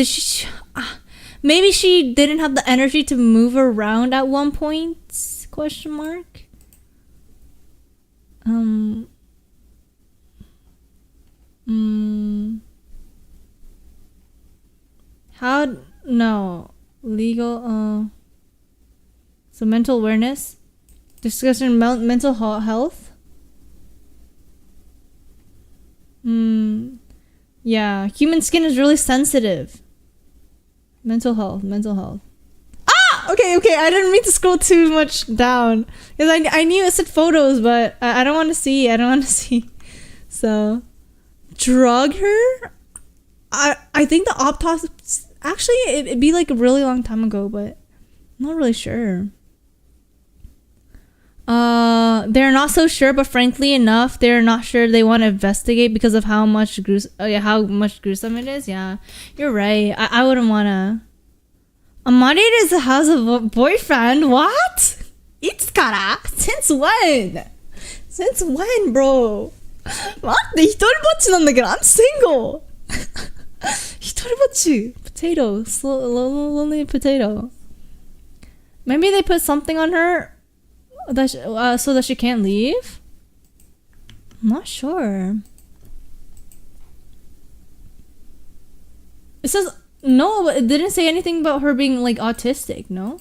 she? Maybe she didn't have the energy to move around at one point? Question mark. How? No. Legal. So mental awareness. Discussion mental health. Yeah. Human skin is really sensitive. Mental health. Ah! Okay. I didn't mean to scroll too much down. Because I knew it said photos, but I don't want to see. So, drug her? I think the autopsy... Actually, it'd be like a really long time ago, but I'm not really sure. They're not so sure, but frankly enough, they're not sure they want to investigate because of how much gruesome it is. Yeah, you're right. I wouldn't want to. Amqryllis has a boyfriend? What? Itskara? Since when? Since when, bro? 待って、一人ぼっちなんだけど、I'm single. 一人ぼっち potato, lonely potato. Maybe they put something on her so that she can't leave? I'm not sure. It says no, but it didn't say anything about her being like autistic, no?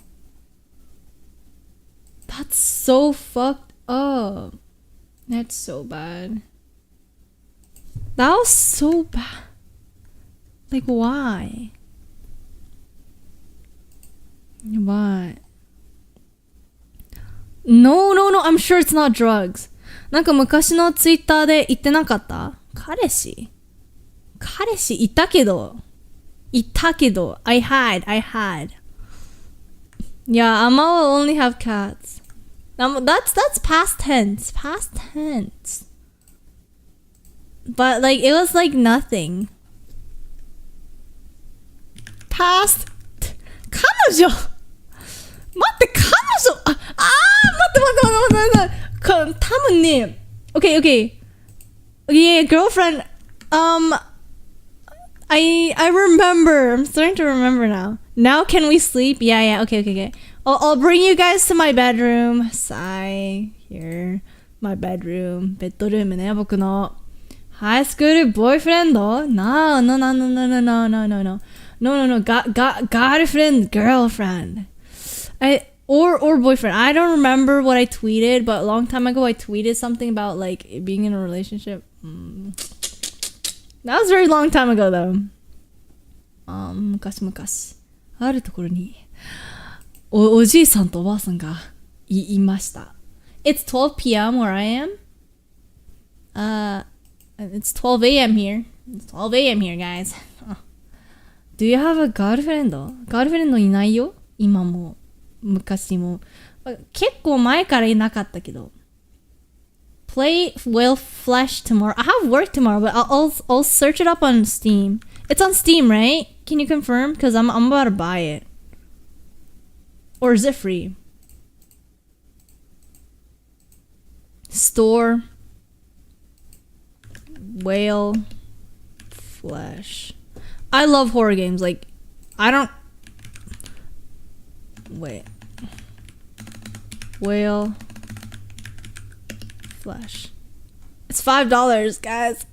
That's so fucked up. That's so bad. That was so bad. Like, why? Why? No, I'm sure it's not drugs. なんか昔のツイッターで言ってなかった？彼氏いたけど I had. Yeah, Amma will only have cats. That's past tense. But like, it was like nothing. Past 彼女待って彼女待って多分ね okay yeah, girlfriend. I remember. I'm starting to remember now can we sleep? Yeah, okay. I'll bring you guys to my bedroom. Sigh. Here, my bedroom. ベッドルームね、僕の high school boyfriend? No. Girlfriend. Or boyfriend. I don't remember what I tweeted, but a long time ago I tweeted something about like being in a relationship. That was a very long time ago though. 昔あるところにおじいさんとおばあさんがいました。It's 12 p.m. where I am. It's 12 a.m. here. It's 12 a.m. here, guys. Do you have a girlfriend? Girlfriend いないよ。今も昔も結構前からいなかったけど。Play will flash tomorrow. I have work tomorrow, but I'll search it up on Steam It's on Steam, right? Can you confirm? Because I'm about to buy it. Or is it free? Store. Whale. Flesh. I love horror games. Like, I don't... Wait. Whale. Flesh. It's $5, guys.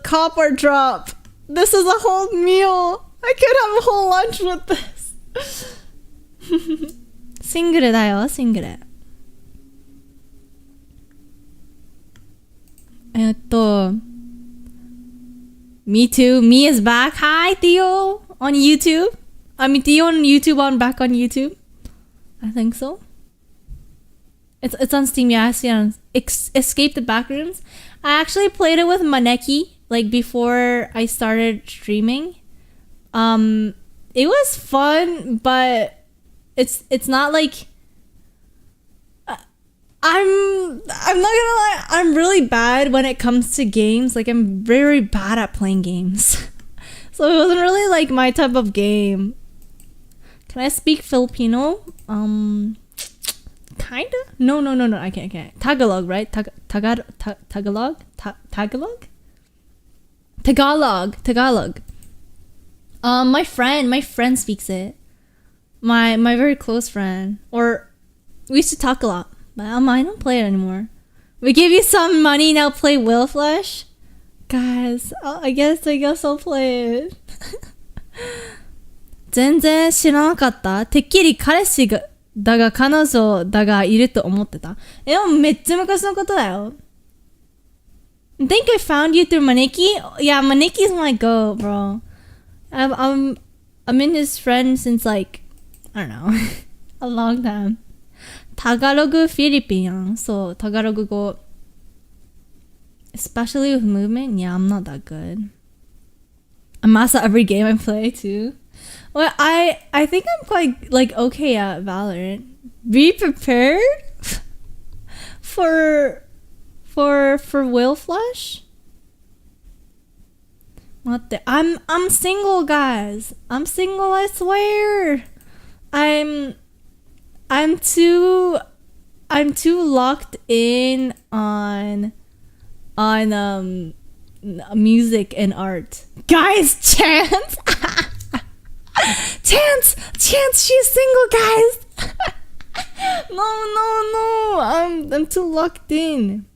Cop or drop. This is a whole meal. I could have a whole lunch with this. シングルだよ、シングル。Me too. Me is back. Hi, Theo. On YouTube. I mean, Theo on YouTube, back on YouTube. I think so. It's on Steam. Yeah, I see it on Escape the Backrooms. I actually played it with Maneki, like, before I started streaming. It was fun, but it's not like... I'm not gonna lie, I'm really bad when it comes to games. Like, I'm very bad at playing games. So it wasn't really like my type of game. Can I speak Filipino? Kinda? No, I can't. Tagalog, right? Tagalog? Tagalog. My friend speaks it. My very close friend. Or, we used to talk a lot. But I don't play it anymore. We give you some money, now play Will Flesh? Guys, I guess I'll play it. 全然知らなかった。てっきり彼氏がだが彼女だがいると思ってた。でもめっちゃ昔のことだよ。I think I found you through Maneki. Yeah, Maneki's my go, bro. I'm in his friend since like, I don't know, a long time. Tagalog Philippine. So Tagalog go, especially with movement. Yeah, I'm not that good. I master every game I play too. Well, I think I'm quite like okay at Valorant. Be prepared for Will Flesh. What I'm single, guys. I'm single, I swear. I'm too locked in on music and art. Guys, Chance. Chance, she's single, guys. No. I'm too locked in.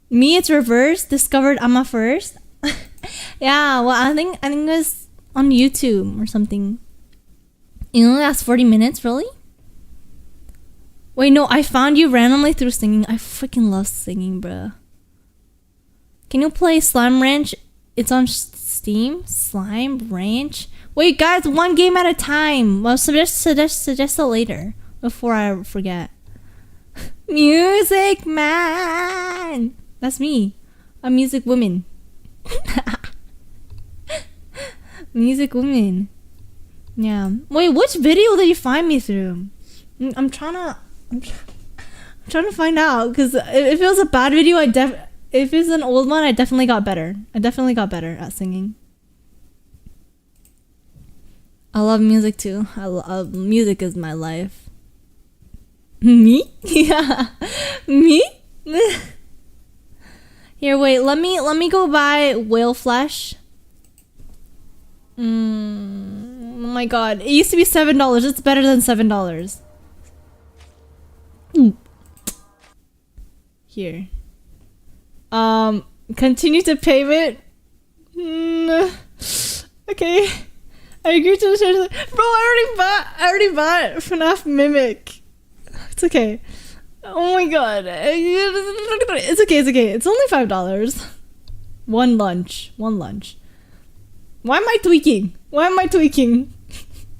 Me, it's reversed. Discovered Amma first. Yeah, well, I think it was on YouTube or something. It only lasts 40 minutes, really? Wait, no, I found you randomly through singing. I freaking love singing, bruh. Can you play Slime Ranch? It's on Steam. Slime Ranch. Wait, guys, one game at a time. Well, suggest it later before I forget. Music man. That's me. A music woman. Music woman. Yeah. Wait, which video did you find me through? I'm trying to find out, because if it was a bad video, if it's an old one, I definitely got better. I definitely got better at singing. I love music too. Music is my life. Me? Yeah. Me? Here, wait. Let me go buy whale flesh. Oh my god! It used to be $7. It's better than $7. Here. Continue to payment. Okay. I agree to share. Bro, I already bought FNAF Mimic. It's okay. Oh my god. It's okay. It's only $5. One lunch. Why am I tweaking?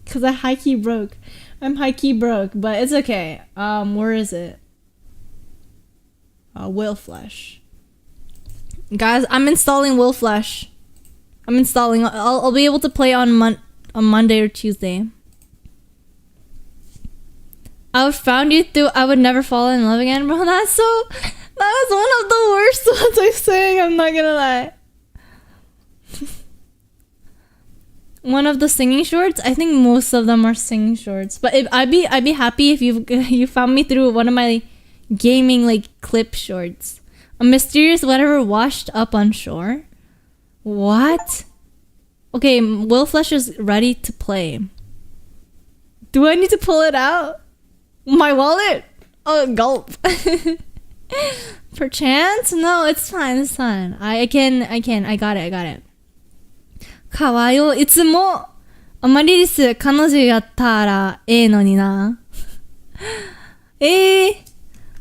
Because I high-key broke. I'm high-key broke, but it's okay. Where is it? Will Flesh. Guys, I'm installing Will Flesh. I'll be able to play on Monday or Tuesday. I found you through I Would Never Fall in Love Again, bro. That was one of the worst ones I'm saying, I'm not gonna lie. one of the singing shorts. I think most of them are singing shorts. But if I'd be happy if you found me through one of my gaming like clip shorts. A mysterious whatever washed up on shore. What? Okay, Will Flesh is ready to play. Do I need to pull it out? My wallet? Oh, gulp. Perchance? No, it's fine. It's fine. I got it. かわよ。いつもアマリリス彼女やったらええのにな。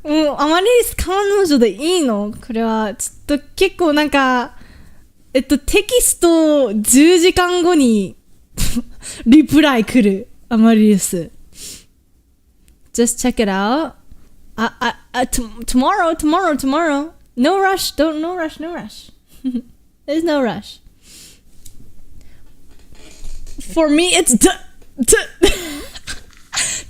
もうアマリリス彼女でいいの？これはちょっと結構なんかテキスト10時間後にリプライ来る。アマリリス。Just check it out. Tomorrow. No rush. No rush. There's no rush. For me, it's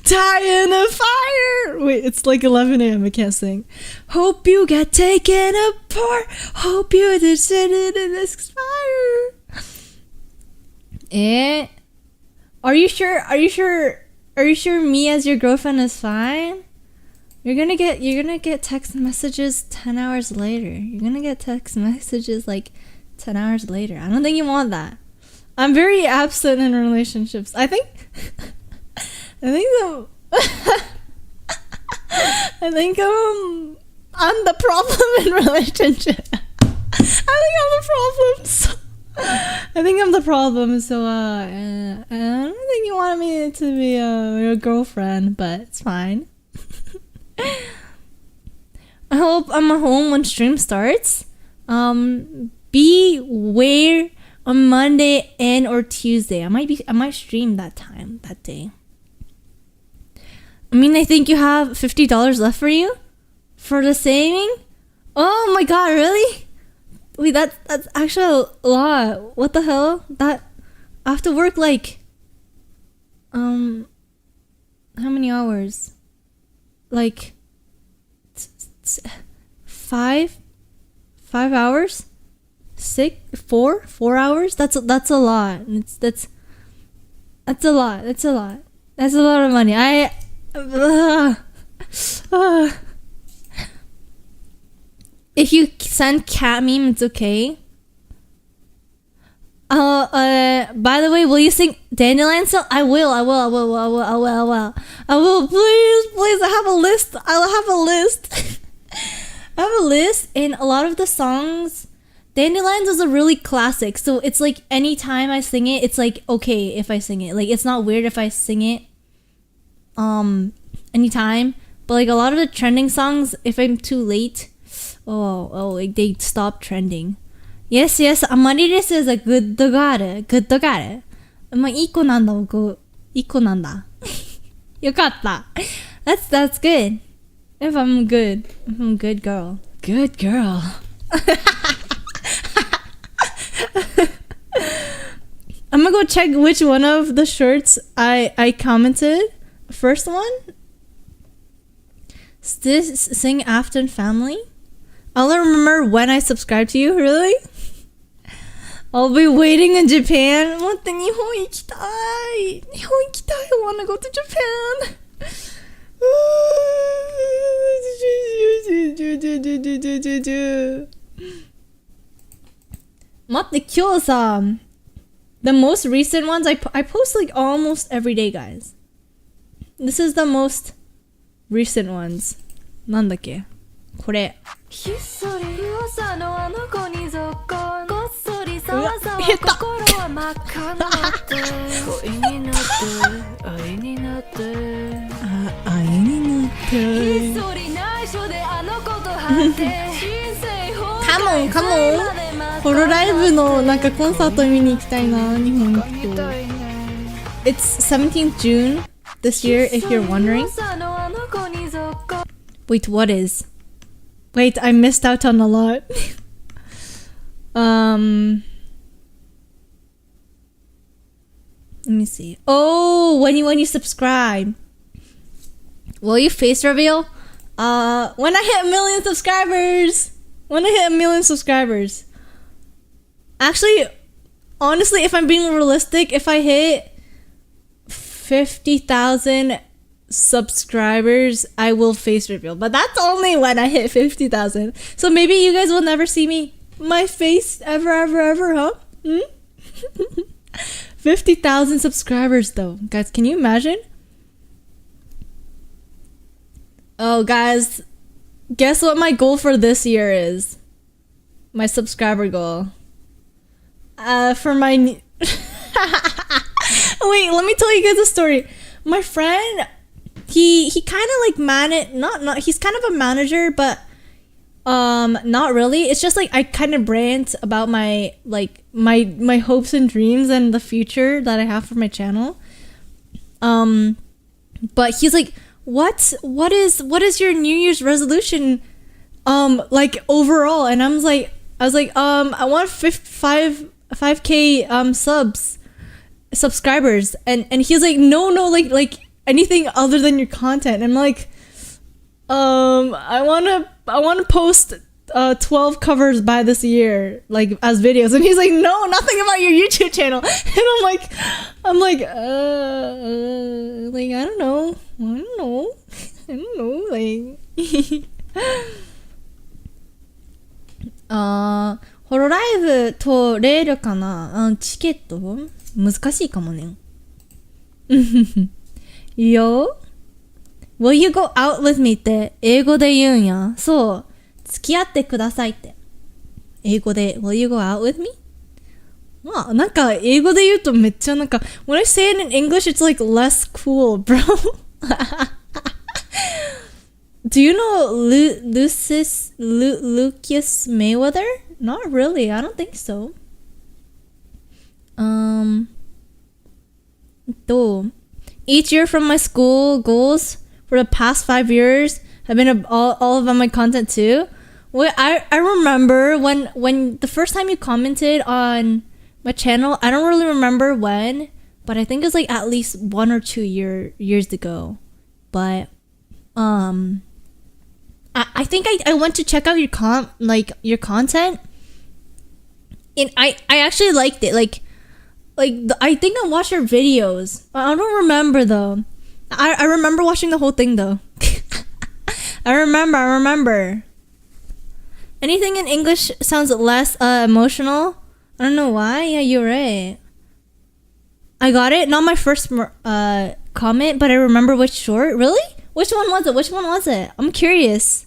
tie in a fire. Wait, it's like 11 a.m. I can't sing. Hope you get taken apart. Hope you descended in this fire. Are you sure me as your girlfriend is fine? You're gonna get text messages 10 hours later. You're gonna get text messages like 10 hours later. I don't think you want that. I'm very absent in relationships. I think I'm the problem in relationship. I think I'm the problem. So I don't think you want me to be your girlfriend, but it's fine. I hope I'm home when stream starts. Beware on Monday and or Tuesday. I might stream that day. I mean, I think you have $50 left for you for the saving. Oh my god, really? Wait, that's actually a lot. What the hell? That I have to work like how many hours? Like 5 hours? 4 hours? That's a lot. That's a lot. That's a lot of money. If you send cat meme, it's okay. By the way, will you sing Dandelion song? I will. Please. I have a list. I have a list, and a lot of the songs, Dandelions is a really classic. So it's like anytime I sing it, it's like okay if I sing it. Like it's not weird if I sing it anytime. But like a lot of the trending songs, if I'm too late, like they stop trending. Yes, Amqryllis is a good girl. まあいい子なんだ。いい子なんだ。よかった。That's good. If I'm a good girl. Good girl. I'm gonna go check which one of the shirts I commented. First one. Is this Sing Afton Family? I'll remember when I subscribed to you, really? I'll be waiting in Japan. 待って、日本行きたい。I wanna go to Japan. 待って、今日さ、the most recent ones, I post like almost every day, guys. This is the most recent ones. なんだっけこれ。ひっそり噂のあの子にぞっこんこっそりさわさわ心は真っ赤になって恋になって愛になって愛になってひっそり内緒であの子と会ってカモンホロライブのなんかコンサート見に行きたいな日本行くと It's 17th June this year if you're wondering Wait, what is? Wait, I missed out on a lot. Let me see. Oh, when you subscribe. Will you face reveal? When I hit 1 million subscribers. Actually, honestly, if I'm being realistic, if I hit 50,000 subscribers, I will face reveal. But that's only when I hit 50,000. So maybe you guys will never see my face ever, huh? 50,000 subscribers though. Guys, can you imagine? Oh, guys, guess what my goal for this year is? My subscriber goal. For my... Wait, let me tell you guys a story. My friend, he kind of like he's kind of a manager, but not really. It's just like I kind of rant about my hopes and dreams and the future that I have for my channel. But he's like, what is your New Year's resolution like overall? And I was like I want 5k subscribers, and he's like, no, like anything other than your content. And I'm like, I want to post 12 covers by this year, like as videos. And he's like, no, nothing about your YouTube channel. And I'm like I don't know like ホロライブ取れるかな。チケット難しいかもね。Yo? Will you go out with me って英語で言うんや。そう。付き合ってくださいって。英語で Will you go out with me? まあ、なんか英語で言うとめっちゃなんか When I say it in English, it's like less cool, bro. Do you know Lucas Mayweather? Not really. I don't think so. Each year from my school goals for the past 5 years have been all about my content too. Well, I remember when the first time you commented on my channel, I don't really remember when, but I think it's like at least 1 or 2 years ago. But I think I went to check out your content, and I actually liked it. I think I watched your videos. I don't remember though. I remember watching the whole thing though. I remember. Anything in English sounds less emotional. I don't know why. Yeah, you're right. I got it. Not my first comment, but I remember which short. Really? Which one was it? I'm curious.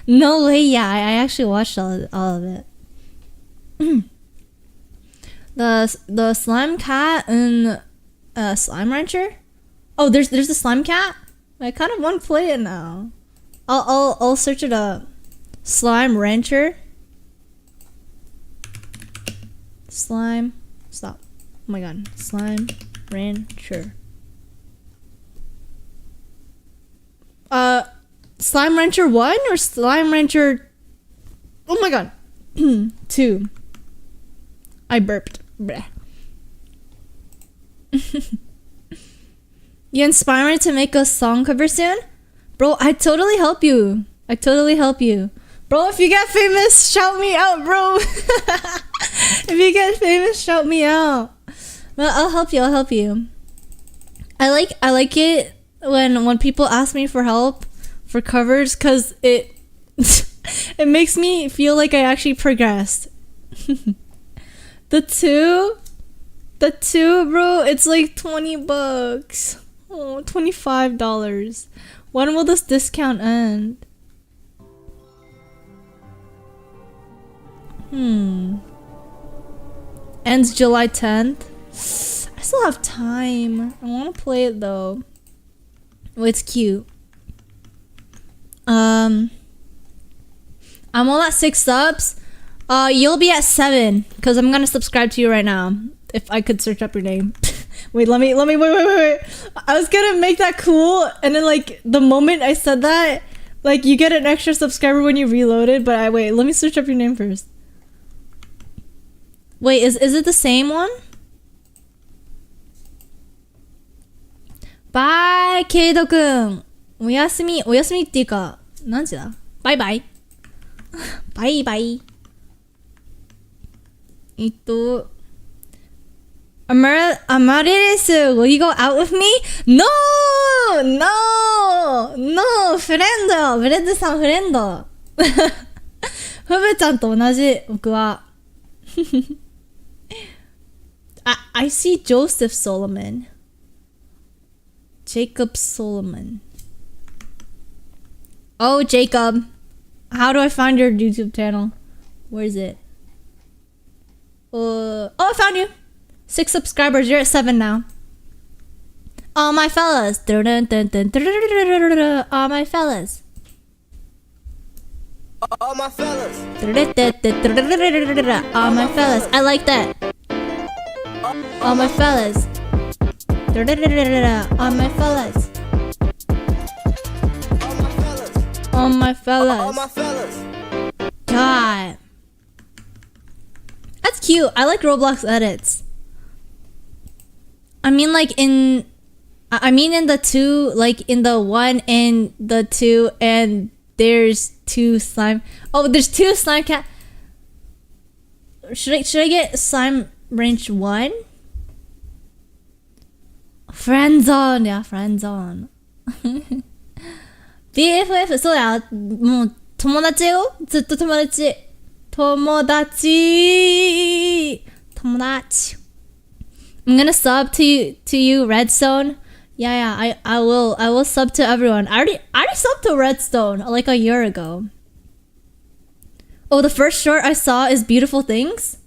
No way. Yeah, I actually watched all of it. The slime cat and slime rancher. Oh, there's the slime cat. I kind of want to play it now. I'll search it up. Slime rancher. Slime. Stop. Oh my god. Slime rancher. Slime rancher 1 or slime rancher? Oh my god. 2. I burped. Bleh. You inspire me to make a song cover soon? Bro, I'd totally help you. Bro, if you get famous, shout me out, bro. If you get famous, shout me out. Well, I'll help you. I like it when people ask me for help for covers, cause it it makes me feel like I actually progressed. The two, bro, it's like $20. Oh, $25. When will this discount end? Ends July 10th. I still have time. I want to play it though. Oh, it's cute. I'm all at 6 subs. You'll be at 7 because I'm gonna subscribe to you right now. If I could search up your name. Wait. I was gonna make that cool, and then like the moment I said that, like you get an extra subscriber when you reload it. But let me search up your name first. Wait, is it the same one? Bye, ケイドくん。おやすみっていうか、何時だ？バイバイ。バイバイ。Amqryllis, will you go out with me? No! No! No! フレンドブレッドさんフレンドふぶちゃんと同じ、僕は。I see Joseph Solomon. Jacob Solomon. Oh, Jacob. How do I find your YouTube channel? Where is it? Oh, I found you. 6 subscribers. You're at 7 now. All my fellas. All my fellas. All my fellas. All my fellas. I like that. All my fellas. All my fellas. All my fellas. All my fellas. God. That's cute. I like Roblox edits. I mean in the 2, like in the 1 and the 2, and there's 2 slime. Oh, there's 2 slime cat. Should I get slime range 1? Friend zone. Yeah, friend zone. BFF そうや。もう友達よ。ずっと友達。友達。I'm gonna sub to you, Redstone. Yeah, I will sub to everyone. I already subbed to Redstone like a year ago. Oh, the first short I saw is Beautiful Things?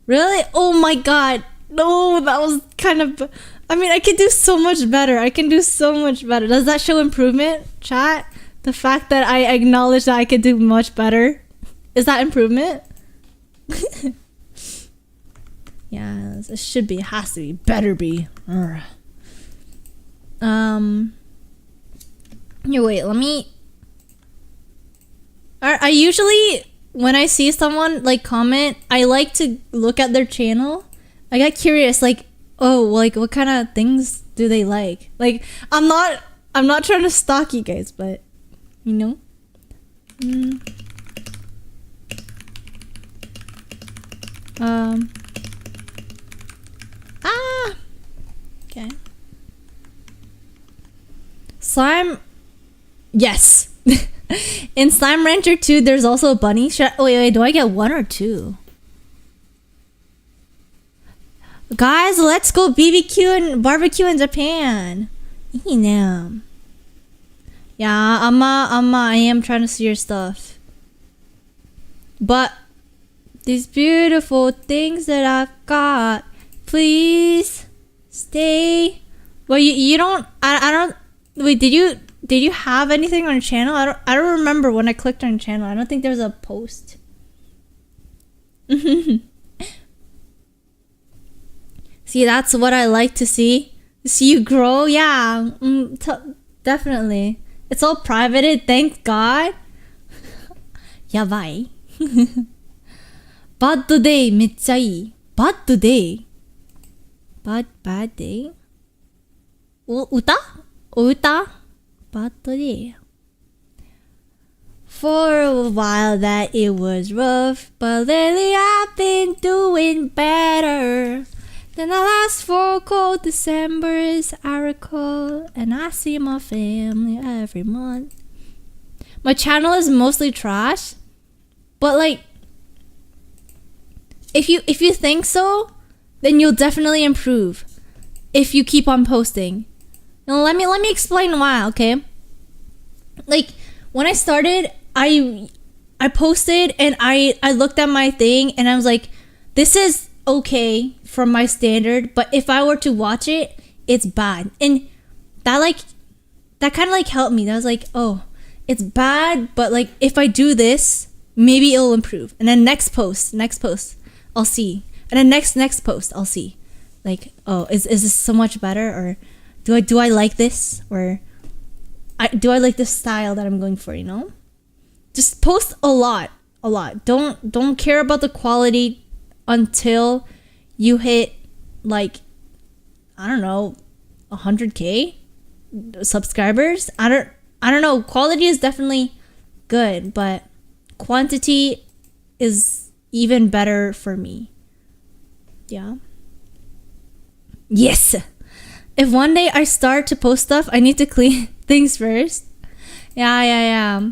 Really? Oh my god. No, that was kind of... I mean, I can do so much better. Does that show improvement, chat? The fact that I acknowledge that I could do much better? Is that improvement? Yeah, it should be. It has to be. Better be. Here, wait, let me... I usually, when I see someone like comment, I like to look at their channel. I get curious, like, oh, like what kind of things do they like? Like, I'm not trying to stalk you guys, but you know. Okay. Slime. Yes. In Slime Rancher 2, there's also a bunny. Wait, do I get 1 or 2? Guys, let's go BBQ and barbecue in Japan. Yeah, I am trying to see your stuff. But these beautiful things that I've got, please stay. Well, you don't. I don't. Wait, did you have anything on your channel? I don't remember when I clicked on your channel. I don't think there was a post. See, that's what I like to see. See you grow, yeah. Definitely. It's all privated, thank God. Yabai. Bad day めっちゃいい。Bad day. Bad day. お歌 Bad day. For a while that it was rough, but lately I've been doing better. Then the last 4 cold Decembers I recall, and I see my family every month. My channel is mostly trash, but like, if you think so, then you'll definitely improve if you keep on posting. Now let me explain why, okay? Like, when I started, I posted and I looked at my thing and I was like, this is okay from my standard, but if I were to watch it, it's bad. And that kind of like helped me. I was like, oh, it's bad, but like if I do this, maybe it'll improve. And then next post, I'll see. And then next post, I'll see. Like, oh, is this so much better? Or do I like this? Or do I like the style that I'm going for, you know? Just post a lot. Don't care about the quality until you hit like, I don't know, 100K subscribers. I don't know. Quality is definitely good, but quantity is even better for me. Yeah. Yes. If one day I start to post stuff, I need to clean things first. Yeah.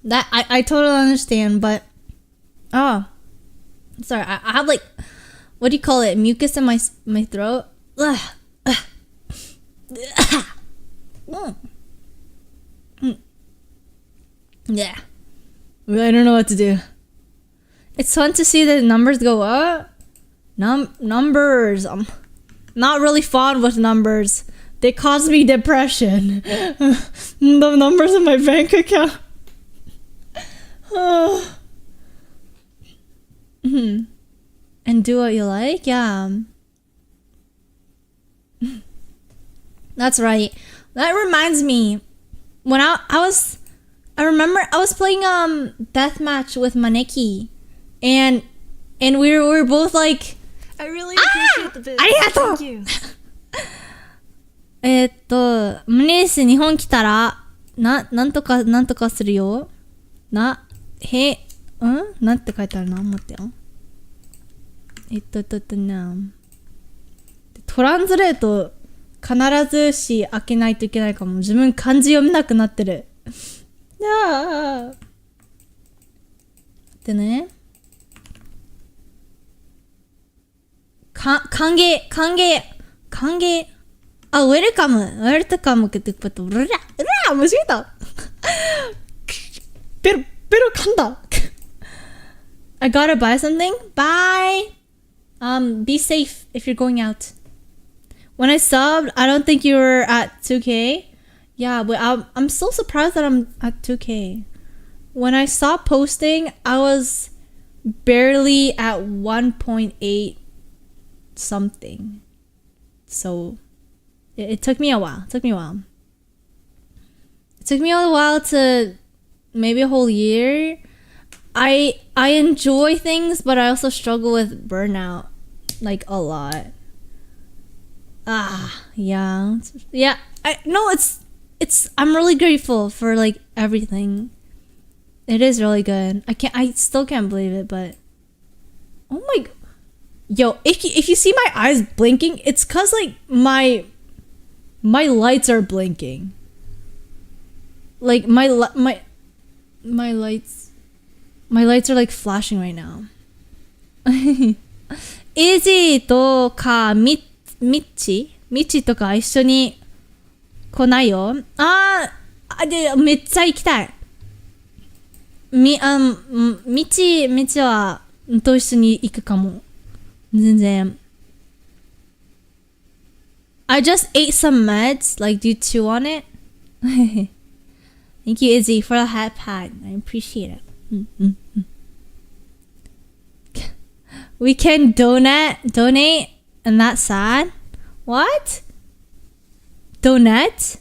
That I totally understand, but sorry, I have like, what do you call it? Mucus in my throat. Yeah. I don't know what to do. It's fun to see the numbers go up. Numbers. I'm not really fond with numbers. They cause me depression. The numbers in my bank account. And do what you like? Yeah. That's right. That reminds me. When I remember I was playing deathmatch with Maneki, and we were both like, I really appreciate the bits. Arigato! Thank you. ムネス日本来たらなんとかするよ。なんて書いてあるな。待ってよ。トランスレート必ずし開けないといけないかも。自分漢字読めなくなってる。でね。歓迎。あ、ウェルカムってこと。間違えた。ペロ噛んだ。I gotta buy something. Bye. Be safe if you're going out. When I subbed, I don't think you were at 2K. Yeah, but I'm so surprised that I'm at 2K. When I stopped posting, I was barely at 1.8 something. So it took me a while. It took me a while to maybe a whole year. I enjoy things, but I also struggle with burnout like a lot. Yeah. I'm really grateful for like everything. It is really good. I still can't believe it, but oh my, yo, if you see my eyes blinking, it's cause like my lights are blinking. Like my lights are like flashing right now. Izzy とかミッチとか一緒に来ないよ。でめっちゃ行きたい。ミッチはと一緒に行くかも。全然。I just ate some meds. Like, do you chew on it? Thank you, Izzy, for the hat pad. I appreciate it. We can donate, and that's sad. What? Donate?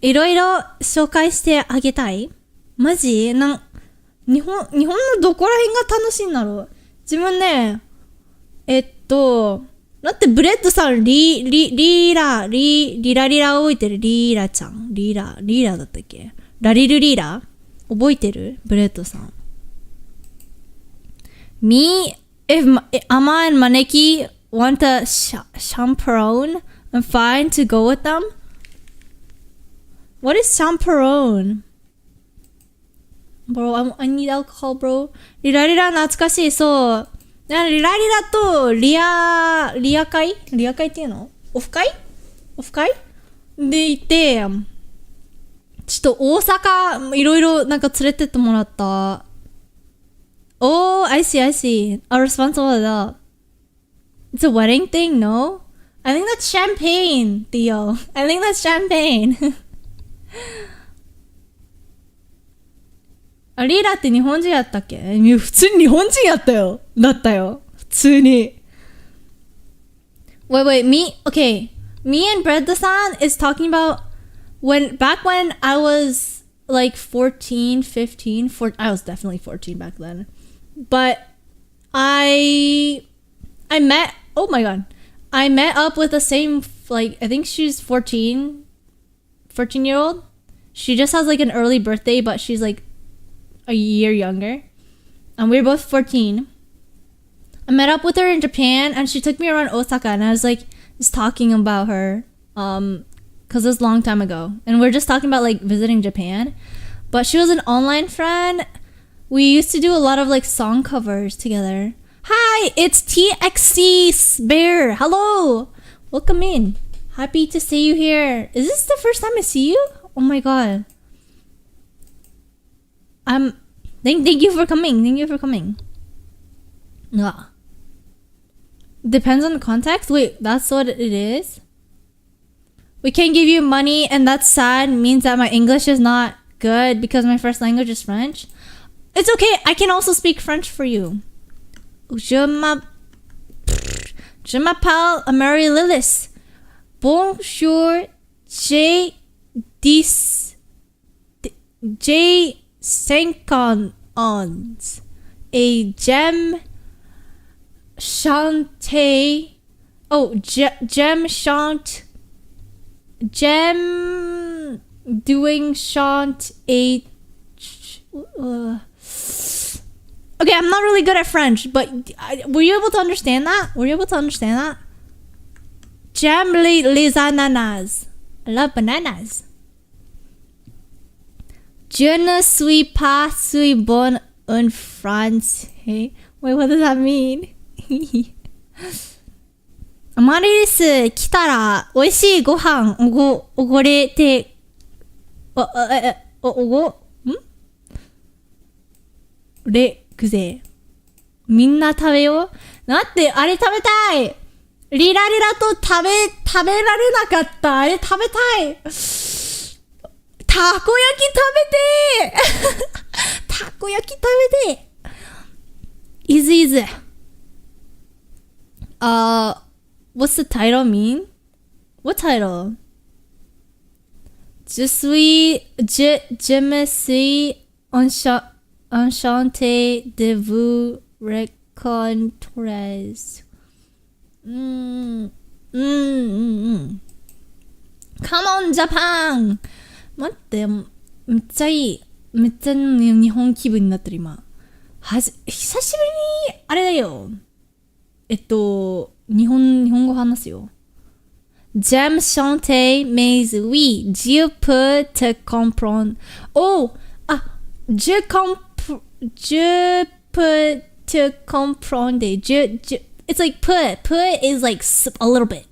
いろいろ紹介してあげたい？マジ？日本のどこら辺が楽しいんだろう？自分ね、だってブレッドさんリラ覚えてる？リーラちゃん。リーラだったっけ？ラリルリーラ覚えてる？ブレッドさん。If Amma and Maneki want a chaperone, I'm fine to go with them. What is chaperone? Bro, I need alcohol, bro. リラ懐かしい、そう。リラとリア会っていうの？オフ会で行って、ちょっと大阪いろいろなんか連れてってもらった。Oh, I see. A responsible adult. It's a wedding thing, no? I think that's champagne, Theo. I think that's champagne. リーラって日本人やったっけ？普通に日本人だったよ。普通に。Wait, me and Breda-san is talking about back when I was like 14, 15, I was definitely 14 back then. But I met up with the same, like, I think she's 14-year-old. She just has like an early birthday, but she's like a year younger. And we're both 14. I met up with her in Japan and she took me around Osaka and I was like just talking about her. Cause it was a long time ago. And we're just talking about like visiting Japan. But she was an online friend. We used to do a lot of like song covers together. Hi, it's TXC Bear. Hello. Welcome in. Happy to see you here. Is this the first time I see you? Oh my god. Thank you for coming. Thank you for coming. Yeah. Depends on the context. Wait, that's what it is? We can't give you money and that's sad. Means that my English is not good because my first language is French. It's okay. I can also speak French for you. Je m'appelle Amqryllis. Bonjour. J'ai 50 ans. Et j'aime chanter. Oh, j'aime chante. J'aime doing chant et okay, I'm not really good at French, but were you able to understand that? J'aime les ananas. I love bananas. Je ne suis pas si bonne en français. Wait, what does that mean? アマリリス来たら美味しいご飯おごれてれくぜ。みんな食べよう。待って、あれ食べたい。リラリラと食べられなかった。あれ食べたい。たこ焼き食べてたこ焼き食べていずいず。What's the title mean? What title? Je me suis enchanté de vous rencontrer. Come on, Japan! 待って、めっちゃいい。めっちゃ日本気分になってる今。久しぶりに、あれだよ。日本語話すよ。J'aime chanter, mais oui, je peux te comprendre. Oh, je peux te comprendre. It's like peu. Peu is like a little bit.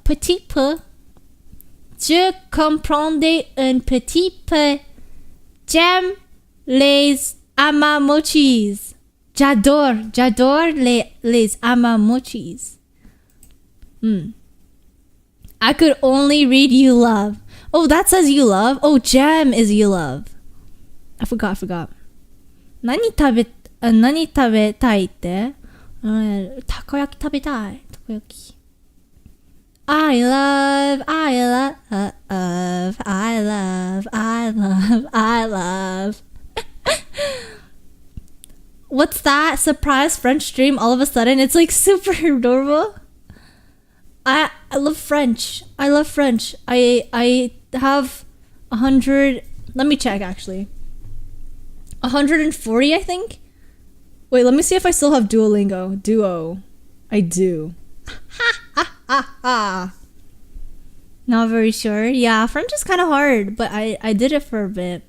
Petit peu. Je comprends un petit peu. J'aime les amamochis. J'adore les amamochis. I could only read you love. Oh, that says you love. Oh, jam is you love. I forgot. 何食べたいって？たこ焼き食べたい。たこ焼き。I love. What's that? Surprise French stream all of a sudden? It's like super adorable. I love French. I have 100. Let me check actually. 140, I think. Wait, let me see if I still have Duolingo. Duo. I do. Not very sure. Yeah, French is kind of hard, but I did it for a bit.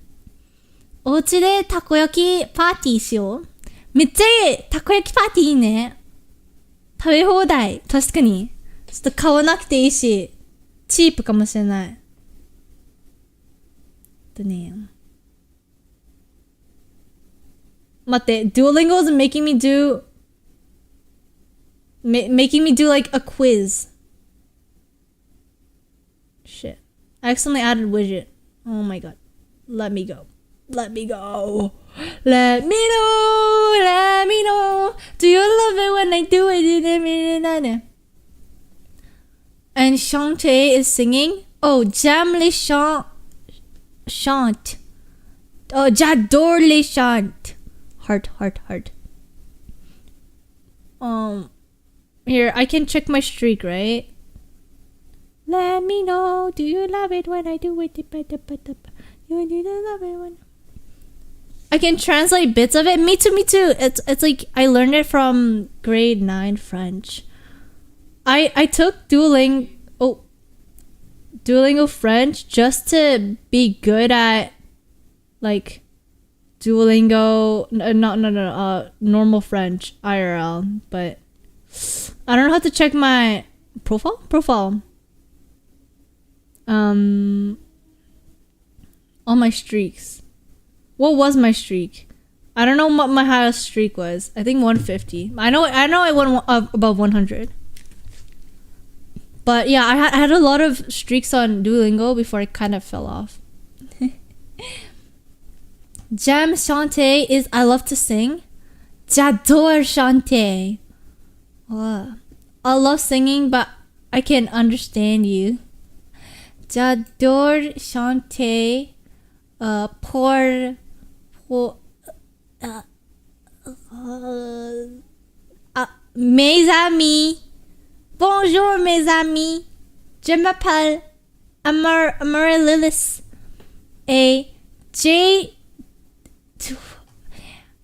お家でたこ焼きパーティーしよう。めっちゃいい。たこ焼きパーティーいいね。食べ放題。確かに。ちょっと買わなくていいし、チープかもしれない。待って、Duolingo is making me do like a quiz. Shit. I accidentally added widget. Oh my god. Let me go. Let me know. Do you love it when I do it? And Shantae is singing. Oh, j'aime les chante. Oh, j'adore les chante. Heart. Here, I can check my streak, right? Let me know, do you love it when I do it? You need to love it when I can translate bits of it. Me too, me too. It's like I learned it from grade 9 French. I took Duolingo French just to be good at like Duolingo normal French IRL, but I don't know how to check my profile. All my streaks. What was my streak? I don't know what my highest streak was. I think 150. I know I went above 100. But yeah, I had a lot of streaks on Duolingo before I kind of fell off. J'aime chanter is I love to sing. J'adore chanter. I love singing, but I can understand you. J'adore chanter pour mes amis. Bonjour mes amis. Je m'appelle Amqryllis. Et j'ai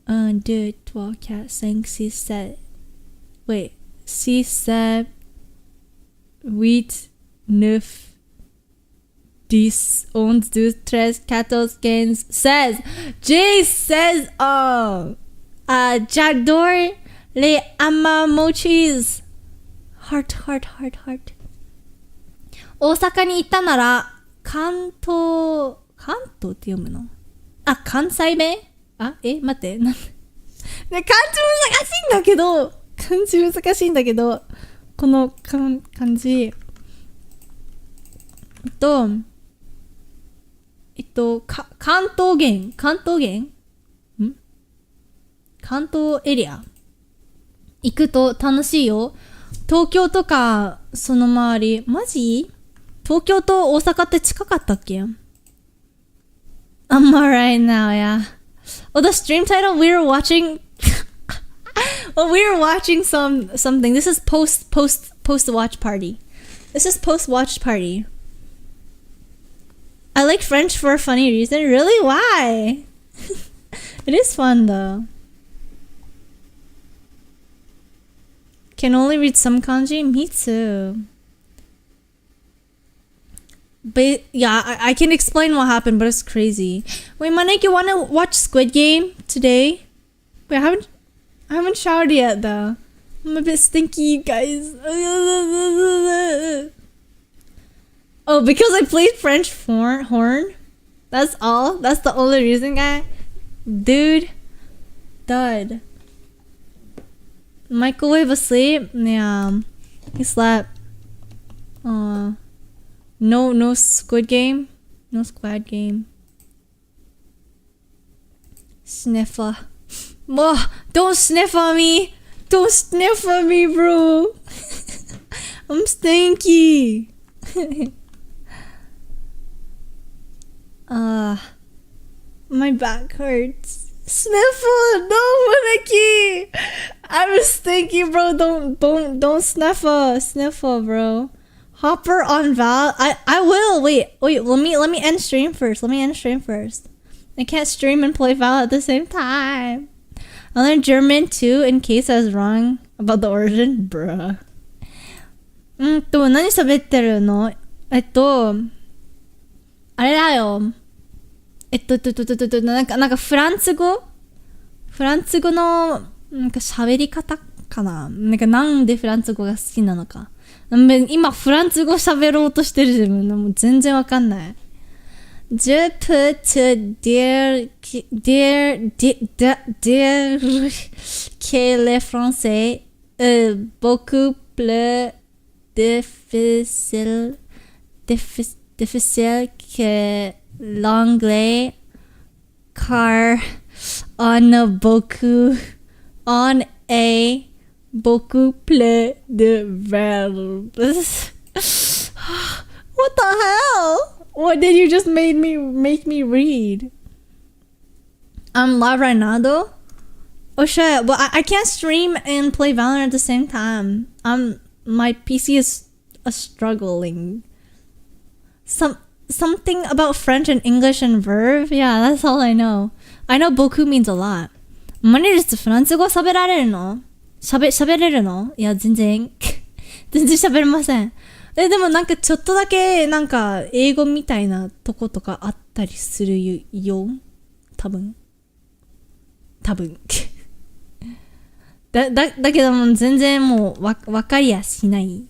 1, 2, 3, 4, 5, 6, 7. Wait. 6, 7, 8, 9, 10, 11, 12, 13, 14, 15, 16. J'ai 16 ans. J'adore les amamochis. Heart. 大阪に行ったなら、関東って読むの？関西弁？待って。漢字難しいんだけど、この漢字。関東圏？関東エリア行くと楽しいよ。東京とかその周り。マジ？東京と大阪って近かったっけ？ I'm alright now, yeah. Oh, the stream title we were watching. Well, we were watching something. This is post watch party. This is post watch party. I like French for a funny reason. Really? Why? It is fun though. Can only read some kanji? Me too. But yeah, I can explain what happened, but it's crazy. Wait, Manek, you wanna watch Squid Game today? Wait, I haven't showered yet though. I'm a bit stinky, you guys. Oh, because I played French horn? That's all? That's the only reason, guy? Dude. Dud. Microwave asleep? Yeah. He slept. No Squid Game. No Squad Game. Sniffer. Oh, don't sniff on me. Don't sniff on me, bro. I'm stinky. My back hurts. Sniffle, no, Maneki. I'm stinky, bro. Don't sniffle, bro. Hopper on Val. I will. Wait. Let me end stream first. I can't stream and play Val at the same time. I learned German too in case I was wrong about the origin. Bruh. 何喋ってるの？あれだよ。なんかフランス語のなんか喋り方かな。なんでフランス語が好きなのか。今フランス語喋ろうとしてる自分もう全然わかんない。Je peux te dire que le français est beaucoup plus difficile que l'anglais car on a beaucoup plus de verbes. What the hell? What did you just make me read? I'm live right now though. Oh shit! Well, I can't stream and play Valorant at the same time. My PC is struggling. something about French and English and verb. Yeah, that's all I know. I know boku means a lot. マネリスフランス語喋られるの？喋れるの？いや、全然喋れません。でもなんかちょっとだけなんか英語みたいなとことかあったりするよ。多分。だけども全然もうわかりやしない。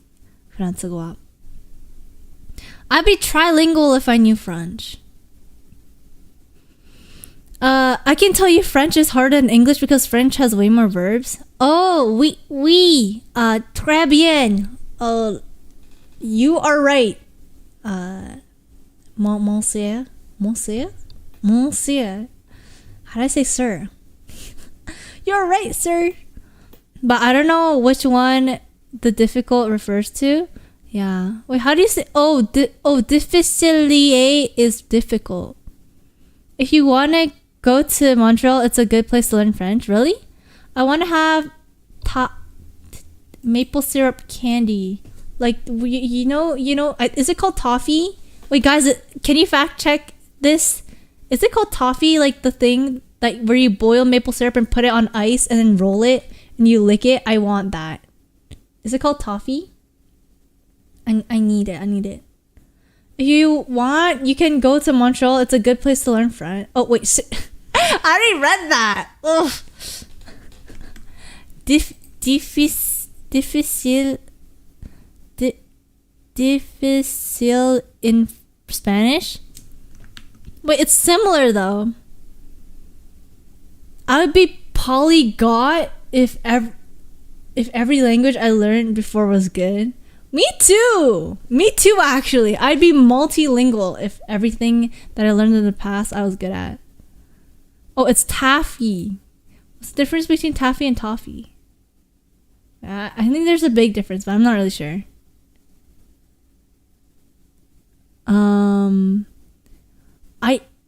フランス語は。I'd be trilingual if I knew French. I can tell you French is harder than English because French has way more verbs. Oh, oui. Très bien. You are right. Monsieur. How do I say sir? You're right, sir. But I don't know which one the difficult refers to. Yeah. Wait, how do you say? Difficile is difficult. If you want to go to Montreal, it's a good place to learn French. Really? I want to have maple syrup candy. Like, you know, is it called toffee? Wait, guys, can you fact check this? Is it called toffee? Like the thing like where you boil maple syrup and put it on ice and then roll it and you lick it? I want that. Is it called toffee? I need it. If you want, you can go to Montreal. It's a good place to learn French. Oh, wait. I already read that. Ugh. Difficile in Spanish? Wait, it's similar though. I would be polyglot if every language I learned before was good. Me too, actually. I'd be multilingual if everything that I learned in the past I was good at. Oh, it's taffy. What's the difference between taffy and toffee? I think there's a big difference, but I'm not really sure.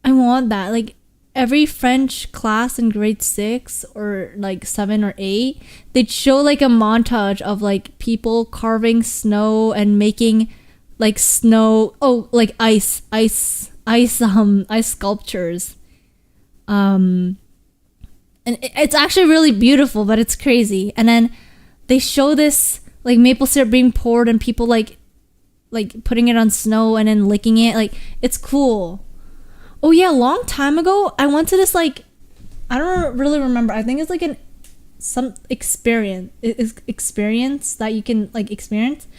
I want that. Like every French class in grade 6 or like 7 or 8, they'd show like a montage of like people carving snow and making like snow, like ice sculptures. And it's actually really beautiful, but it's crazy. And then they show this like maple syrup being poured and people like putting it on snow and then licking it. Like, it's cool. Oh yeah, a long time ago, I went to this like, I don't really remember. I think it's like some experience that you can like experience.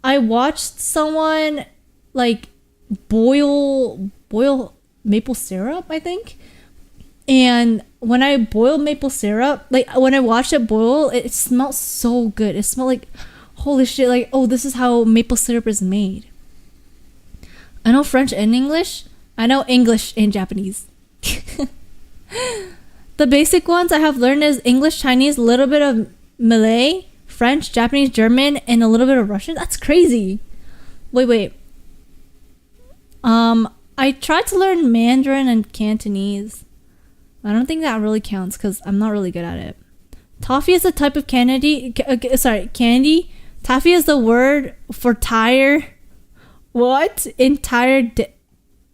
I watched someone like boil maple syrup, I think. And when I boiled maple syrup, like when I watched it boil, it smelled so good. It smelled like, holy shit, like, oh, this is how maple syrup is made. I know French and English. I know English and Japanese. The basic ones I have learned is English, Chinese, a little bit of Malay, French, Japanese, German, and a little bit of Russian. That's crazy. Wait. I tried to learn Mandarin and Cantonese. I don't think that really counts because I'm not really good at it. Toffee is a type of candy. Toffee is the word for tire. What? Entire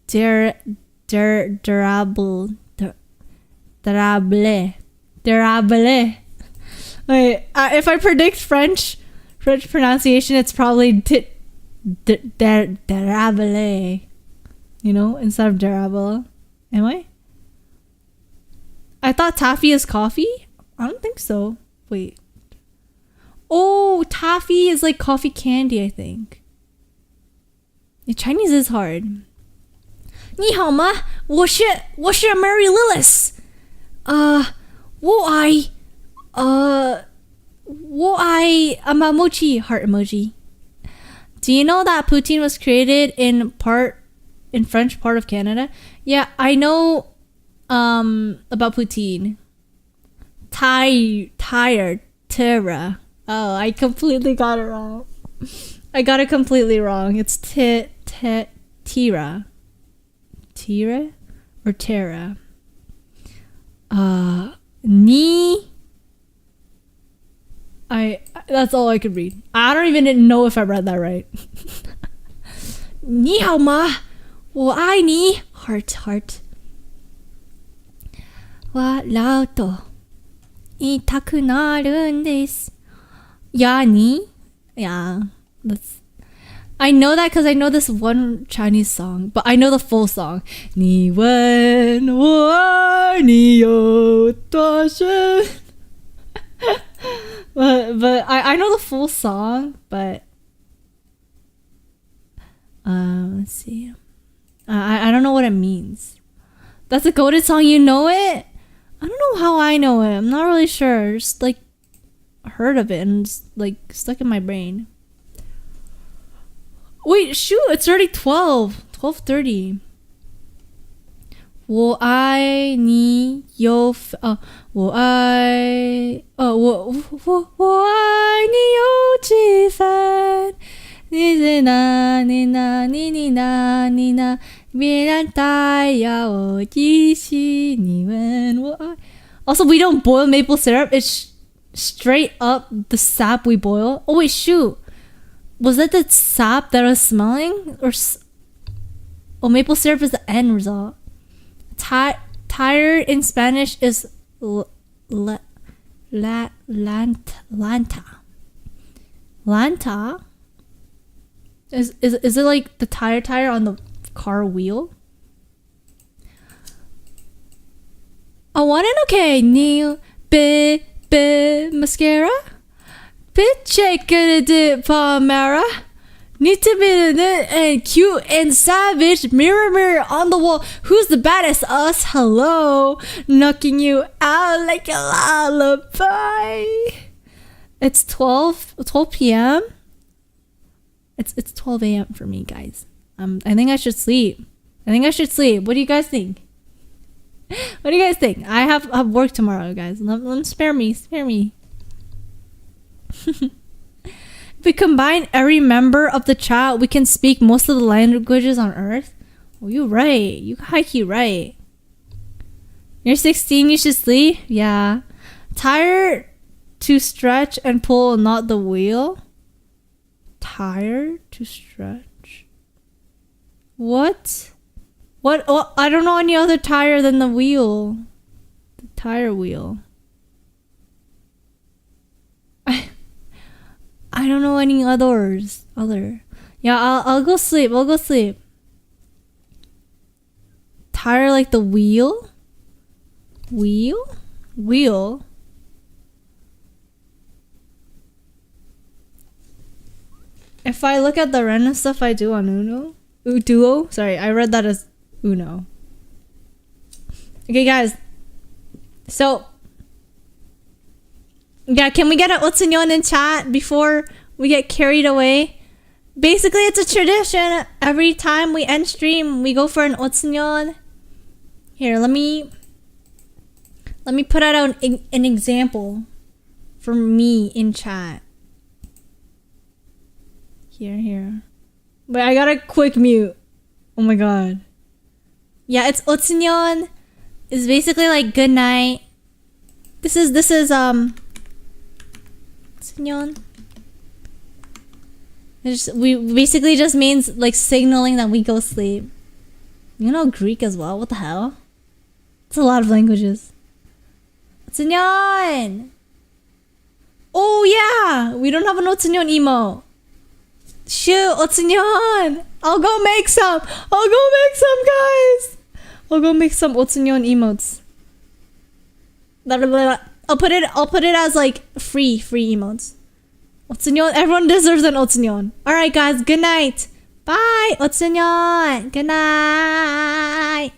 durable. Wait, if I predict French pronunciation, it's probably durable. You know, instead of durable. Am I? I thought taffy is coffee? I don't think so. Wait. Oh, taffy is like coffee candy, I think. Yeah, Chinese is hard. 你好吗？我是 Amqryllis. 我爱 emoji, heart emoji. Do you know that poutine was created in French part of Canada? Yeah, I know about poutine. Tired, terra. Oh, I completely got it wrong. I got it completely wrong. It's tira. Tira or terra? That's all I could read. I don't even know if I read that right. 你好吗？我爱你 heart heart 笑うと痛くなるんです。Yani? Yeah. I know that because I know this one Chinese song, but I know the full song. 你问我爱你有多深 but I know the full song, but let's see. I don't know what it means. That's a goated song, you know it? I don't know how I know it. I'm not really sure. Just like heard of it and just, like stuck in my brain. Wait, shoot, it's already 12:30. 我爱你有我爱你有几分？你是哪里哪里你哪里哪？别人带要我一起，你问我爱。Also, we don't boil maple syrup. It's straight up the sap we boil. Oh wait, shoot. Was that the sap that I was smelling? Or maple syrup is the end result. Tired in Spanish is lanta. Lanta? Is it like the tire on the car wheel? I want to know, okay, new big mascara? Check it, Palmera. Need to be and cute and savage. Mirror on the wall. Who's the baddest? Us. Hello. Knocking you out like a lullaby. It's 12 p.m. It's 12 a.m. for me, guys. I think I should sleep. What do you guys think? What do you guys think? I have work tomorrow, guys. Spare me. If we combine every member of the chat, we can speak most of the languages on Earth. Oh, you're right. You hikey right. You're 16, you should sleep? Yeah. Tired to stretch and pull, not the wheel? Tired to stretch? What? Oh, I don't know any other tire than the wheel. The tire wheel. I don't know any others. Yeah, I'll go sleep. Tire like the wheel? Wheel? If I look at the random stuff I do on Duo. Sorry, I read that as Uno. Okay, guys. So, yeah, can we get an otsunyon in chat before we get carried away? Basically, it's a tradition. Every time we end stream, we go for an otsunyon. Here, let me put out an example for me in chat. Here. But I gotta quick mute. Oh my god. Yeah, it's otsunyon. It's basically like good night. This is otsunyon. We basically just means like signaling that we go sleep. You know Greek as well? What the hell? It's a lot of languages. Otsunyon! Oh yeah! We don't have an otsunyon emote. Shoot, otsunyon! I'll go make some, guys! I'll go make some otsunyon emotes. I'll put it as like free emotes. Otsunyon, everyone deserves an otsunyon. Alright guys, good night. Bye, otsunyon. Good night.